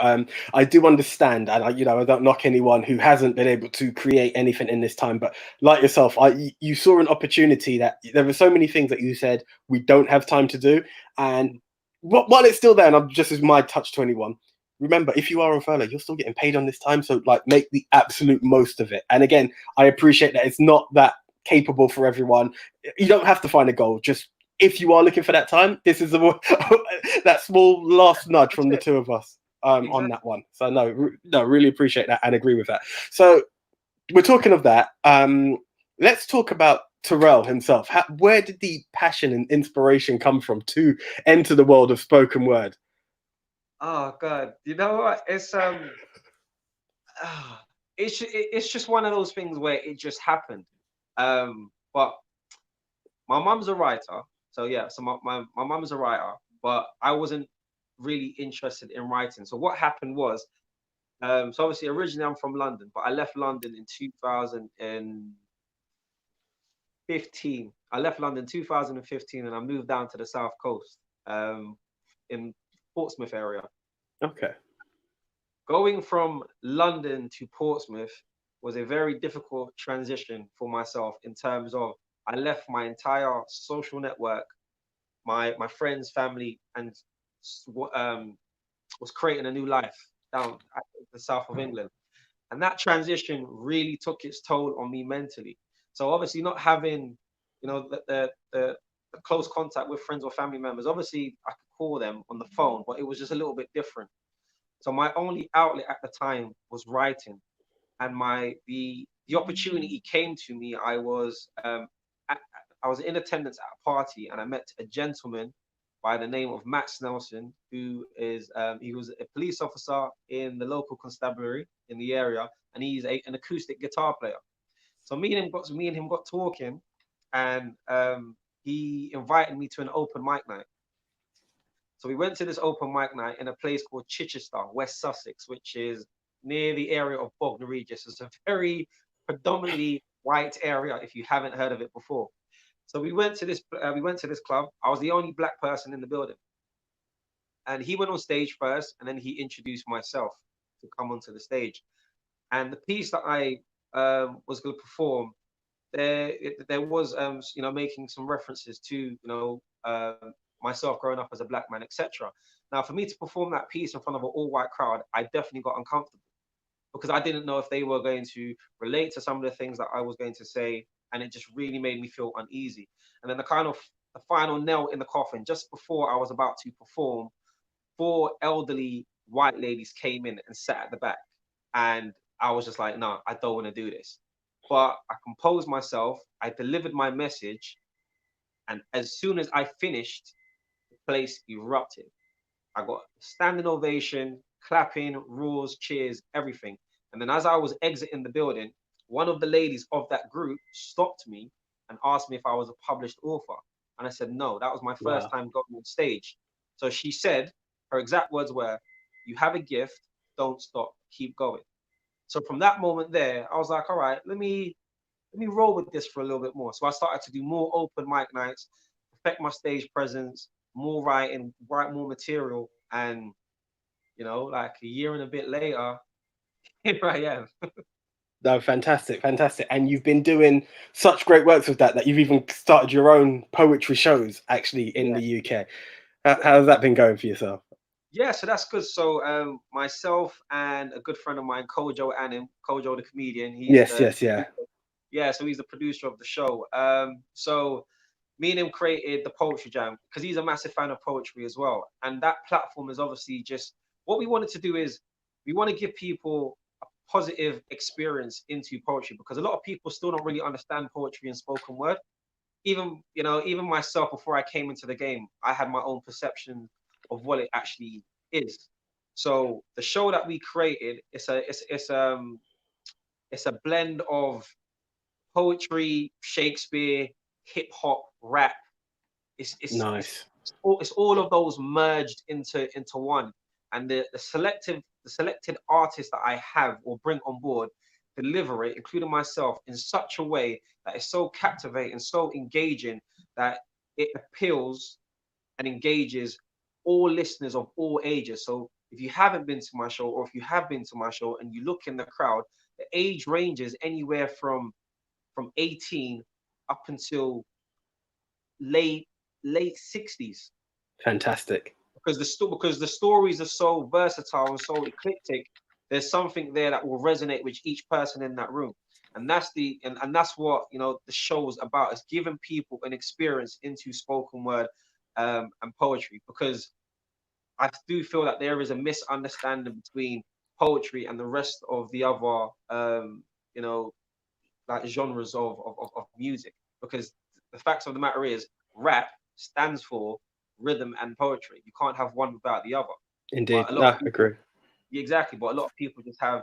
I do understand, and I don't knock anyone who hasn't been able to create anything in this time. But like yourself, you saw an opportunity that there were so many things that you said we don't have time to do, and while it's still there, and I'm just as my touch to anyone. Remember, if you are on furlough, you're still getting paid on this time, so like make the absolute most of it. And again, I appreciate that it's not that capable for everyone. You don't have to find a goal. Just if you are looking for that time, this is that small last nudge from the two of us on that one. So no, really appreciate that and agree with that. So we're talking of that. Let's talk about Terrell himself. Where did the passion and inspiration come from to enter the world of spoken word? Oh God, you know what? It's just one of those things where it just happened. But my mum's a writer, so yeah. So my mum's a writer, but I wasn't really interested in writing. So what happened was, so obviously originally I'm from London, but I left London in 2015. I left London 2015, and I moved down to the South Coast, in Portsmouth area. Okay. Going from London to Portsmouth was a very difficult transition for myself, in terms of I left my entire social network, my friends, family, and was creating a new life down at the south of England. And that transition really took its toll on me mentally. So obviously not having, you know, the close contact with friends or family members, obviously I could call them on the phone, but it was just a little bit different. So my only outlet at the time was writing, and the opportunity came to me. I was in attendance at a party, and I met a gentleman by the name of Matt Snelson, who is he was a police officer in the local constabulary in the area, and he's an acoustic guitar player. So me and him got talking, and he invited me to an open mic night. So we went to this open mic night in a place called Chichester, West Sussex, which is near the area of Bognor Regis. It's a very predominantly white area, if you haven't heard of it before. So we went to this club. I was the only black person in the building. And he went on stage first, and then he introduced myself to come onto the stage. And the piece that I was going to perform, there was you know, making some references to, you know, myself growing up as a black man, etc. Now, for me to perform that piece in front of an all-white crowd, I definitely got uncomfortable, because I didn't know if they were going to relate to some of the things that I was going to say, and it just really made me feel uneasy. And then the final nail in the coffin, just before I was about to perform, 4 elderly white ladies came in and sat at the back, and I was just like, no, I don't want to do this. But I composed myself, I delivered my message, and as soon as I finished, place erupted. I got a standing ovation, clapping, roars, cheers, everything. And then as I was exiting the building, one of the ladies of that group stopped me and asked me if I was a published author. And I said, no, that was my first time going on stage. So she said, her exact words were, you have a gift, don't stop, keep going. So from that moment there, I was like, all right, let me roll with this for a little bit more. So I started to do more open mic nights, perfect my stage presence, more writing, write more material, and you know, like a year and a bit later, here I am. No, fantastic. And you've been doing such great works with that you've even started your own poetry shows actually in the UK. How's that been going for yourself? Yeah, so that's good. So myself and a good friend of mine, Kojo Anim, Kojo the comedian. Yeah, so he's the producer of the show. So me and him created the Poetry Jam, because he's a massive fan of poetry as well. And that platform is obviously just, what we wanted to do is, we want to give people a positive experience into poetry, because a lot of people still don't really understand poetry and spoken word. Even, you know, even myself, before I came into the game, I had my own perception of what it actually is. So the show that we created, it's a blend of poetry, Shakespeare, hip hop, rap. Nice. It's all of those merged into one. And the selected artists that I have or bring on board deliver it, including myself, in such a way that is so captivating, so engaging, that it appeals and engages all listeners of all ages. So if you haven't been to my show, or if you have been to my show and you look in the crowd, the age ranges anywhere from 18 up until late 60s. Fantastic. Because the stories are so versatile and so eclectic, there's something there that will resonate with each person in that room. And that's and that's what, you know, the show is about, is giving people an experience into spoken word and poetry. Because I do feel that there is a misunderstanding between poetry and the rest of the other you know, like genres of music. Because the facts of the matter is, rap stands for rhythm and poetry. You can't have one without the other. Indeed. I agree. Exactly. But a lot of people just have,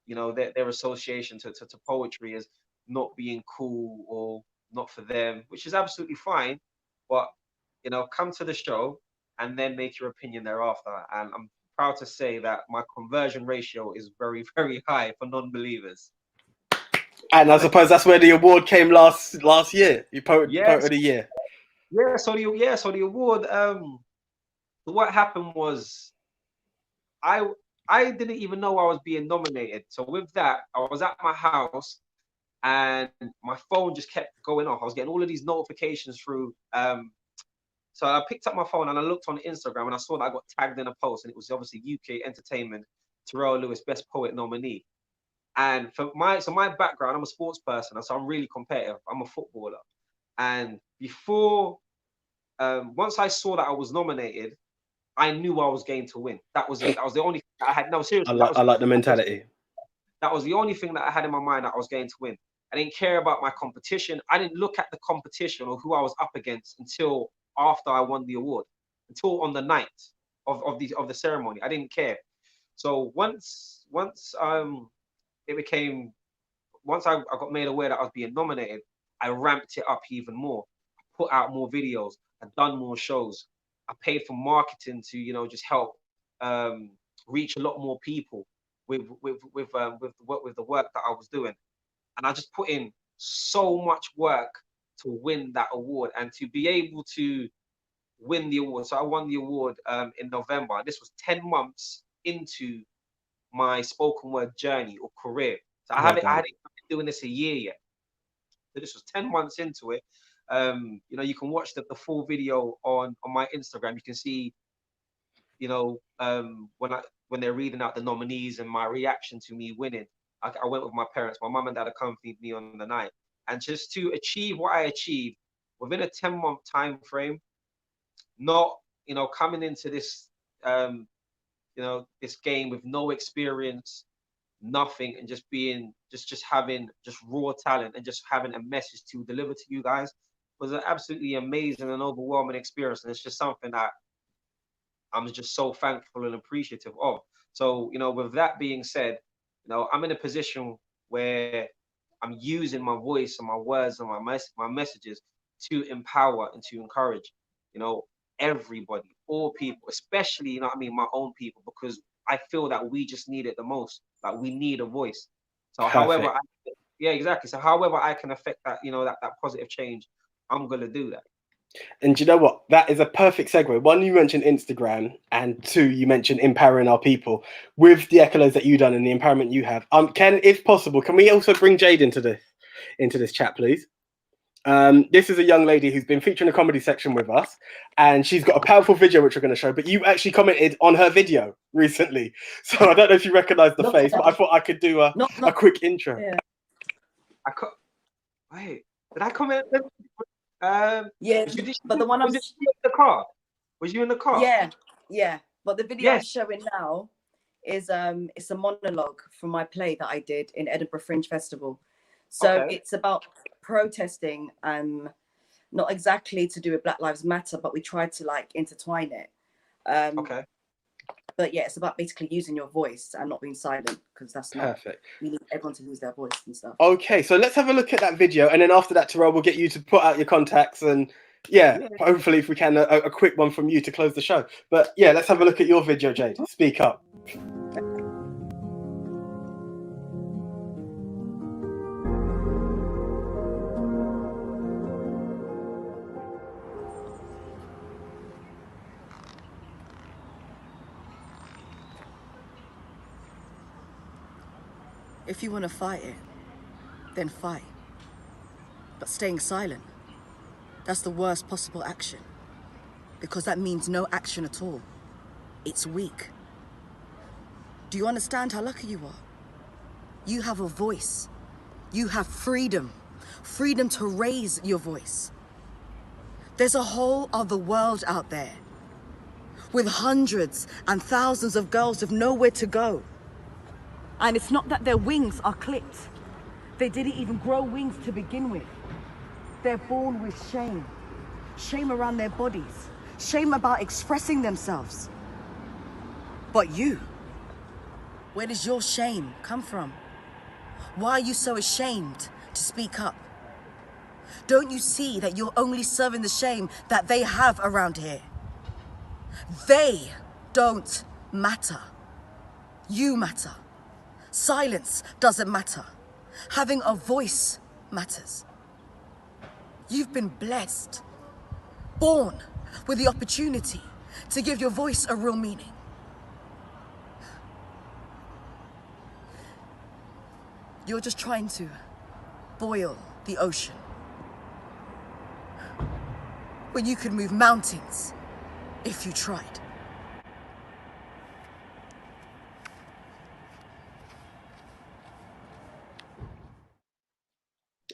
you know, their association to poetry as not being cool or not for them, which is absolutely fine. But, you know, come to the show and then make your opinion thereafter. And I'm proud to say that my conversion ratio is very, very high for non-believers. And I suppose that's where the award came last year. You poet of the year. Yeah, so the award, what happened was I didn't even know I was being nominated. So with that, I was at my house and my phone just kept going off. I was getting all of these notifications through. So I picked up my phone and I looked on Instagram and I saw that I got tagged in a post, and it was obviously UK Entertainment Terrell Lewis Best Poet nominee. And for my background, I'm a sports person, so I'm really competitive. I'm a footballer. And before, once I saw that I was nominated, I knew I was going to win. That was it. That was the only thing I had. No, seriously. I like the mentality. That was the only thing that I had in my mind, that I was going to win. I didn't care about my competition. I didn't look at the competition or who I was up against until after I won the award, until on the night of the ceremony. I didn't care. So once I got made aware that I was being nominated, I ramped it up even more. I put out more videos. I've done more shows. I paid for marketing to, you know, just help reach a lot more people with the work that I was doing. And I just put in so much work to win that award and to be able to win the award. So I won the award in November. This was 10 months into my spoken word journey or career. So I hadn't been doing this a year yet. So this was 10 months into it. You know, you can watch the full video on my Instagram. You can see, you know, when they're reading out the nominees and my reaction to me winning. I went with my parents. My mum and dad accompanied me on the night. And just to achieve what I achieved within a 10-month time frame, not, you know, coming into this, you know, this game with no experience, nothing, and just being, just having just raw talent and just having a message to deliver to you guys was an absolutely amazing and overwhelming experience. And it's just something that I'm just so thankful and appreciative of. So, you know, with that being said, you know, I'm in a position where I'm using my voice and my words and my messages to empower and to encourage, you know, everybody, all people, especially, you know what I mean, my own people, because I feel that we just need it the most. Like, we need a voice. So however, yeah, exactly. So however I can affect that, you know, that positive change, I'm going to do that. And you know what? That is a perfect segue. One, you mentioned Instagram, and two, you mentioned empowering our people with the accolades that you've done and the empowerment you have. If possible, can we also bring Jade into this chat, please? This is a young lady who's been featured in a comedy section with us, and she's got a powerful video which we're going to show. But you actually commented on her video recently, so I don't know if you recognise the face, but I thought I could do a quick intro. Yeah. Wait, did I comment? Yeah, but the one was it in the car? Was you in the car? Yeah. But the video I'm showing now is it's a monologue from my play that I did in Edinburgh Fringe Festival. So it's about protesting, not exactly to do with Black Lives Matter, but we tried to like intertwine it. But yeah, it's about basically using your voice and not being silent, because that's not perfect. You need everyone to use their voice and stuff. Okay, so let's have a look at that video, and then after that, Terrell, we'll get you to put out your contacts, and hopefully if we can, a quick one from you to close the show. But yeah, let's have a look at your video, Jade. Speak up. If you want to fight it, then fight. But staying silent, that's the worst possible action. Because that means no action at all. It's weak. Do you understand how lucky you are? You have a voice. You have freedom. Freedom to raise your voice. There's a whole other world out there, with hundreds and thousands of girls with nowhere to go. And it's not that their wings are clipped. They didn't even grow wings to begin with. They're born with shame. Shame around their bodies. Shame about expressing themselves. But you, where does your shame come from? Why are you so ashamed to speak up? Don't you see that you're only serving the shame that they have around here? They don't matter. You matter. Silence doesn't matter. Having a voice matters. You've been blessed, born with the opportunity to give your voice a real meaning. You're just trying to boil the ocean when you could move mountains if you tried.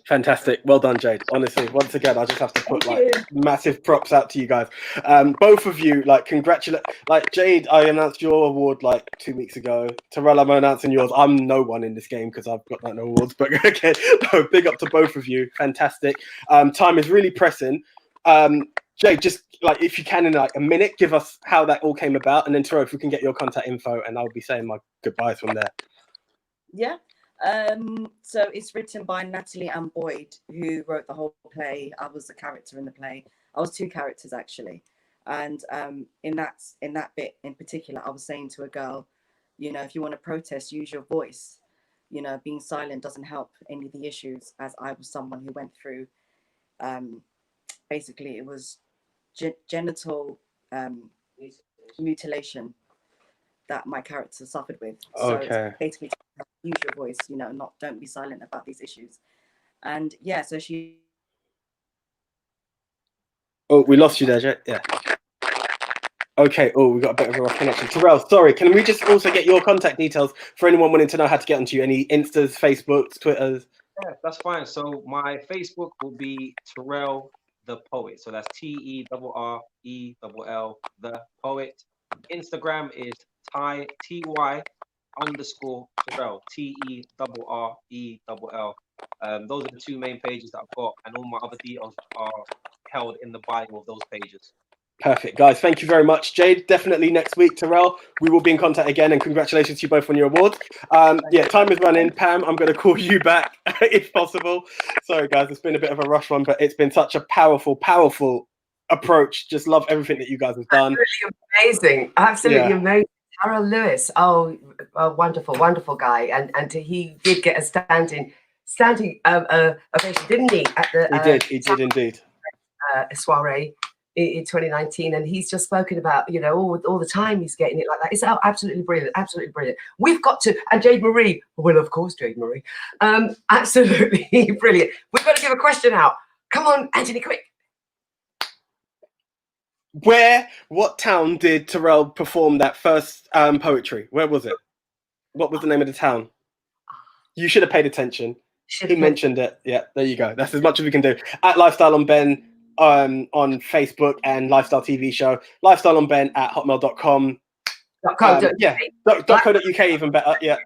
Fantastic. Well done, Jade. Honestly, once again, I just have to put massive props out to you guys. Both of you, congratulate. Jade, I announced your award 2 weeks ago. Terrell, I'm announcing yours. I'm no one in this game because I've got no awards, but okay. No, big up to both of you. Fantastic. Time is really pressing. Jade, just if you can in a minute, give us how that all came about, and then Terrell, if we can get your contact info, and I'll be saying my goodbyes from there. Yeah. So it's written by Natalie Ann Boyd, who wrote the whole play. I was the character in the play. I was two characters actually, and in that bit in particular, I was saying to a girl, if you want to protest, use your voice. Being silent doesn't help any of the issues. As I was someone who went through, basically it was genital mutilation that my character suffered with. Okay. So basically, use your voice, don't be silent about these issues. And yeah, so she. Oh, we lost you there, Jay. Yeah. Okay. Oh, we got a bit of a rough connection. Terrell, sorry. Can we just also get your contact details for anyone wanting to know how to get onto you? Any Instas, Facebooks, Twitters? Yeah, that's fine. So my Facebook will be Terrell the Poet. So that's TERREL the Poet. Instagram is TY_Terrell, TERRELL. Those are the two main pages that I've got, and all my other details are held in the bio of those pages. Perfect, guys. Thank you very much, Jade. Definitely next week, Terrell, we will be in contact again, and congratulations to you both on your awards. Yeah, time is running. Pam, I'm going to call you back if possible. Sorry, guys, it's been a bit of a rush one, but it's been such a powerful approach. Just love everything that you guys have done. Absolutely amazing. Harold Lewis, wonderful guy, and he did get a standing ovation, didn't he? At the he did indeed. Soiree in 2019, and he's just spoken about all the time he's getting it like that. It's absolutely brilliant, We've got to, and Jade Marie, well, of course, Jade Marie, absolutely brilliant. We've got to give a question out. Come on, Anthony, quick. What town did Terrell perform that first poetry? Where was it? What was the name of the town? You should have paid attention. He mentioned it. Yeah, there you go. That's as much as we can do. At Lifestyle on Ben on Facebook and Lifestyle TV Show. Lifestyle on Ben at hotmail.com. Yeah, .co.uk even better. Yeah.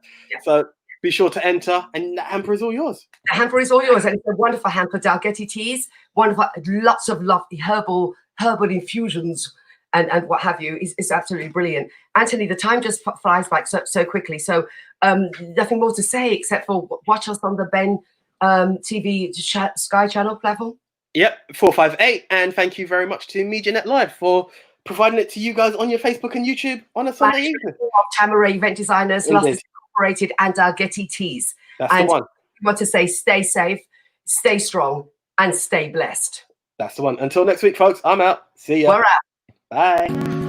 So be sure to enter, and the hamper is all yours. The hamper is all yours, and it's a wonderful hamper. Dalgety teas, wonderful, lots of lovely herbal infusions and what have you. Is absolutely brilliant. Anthony, the time just flies by so quickly. So nothing more to say except for watch us on the Ben TV Sky Channel platform. Yep, 458, and thank you very much to MediaNet Live for providing it to you guys on your Facebook and YouTube on a Sunday evening. Tamara Event Designers, Losses Incorporated, and Getty Teas. That's the one. I want to say stay safe, stay strong, and stay blessed. That's the one. Until next week, folks, I'm out. See ya. We're out. Bye.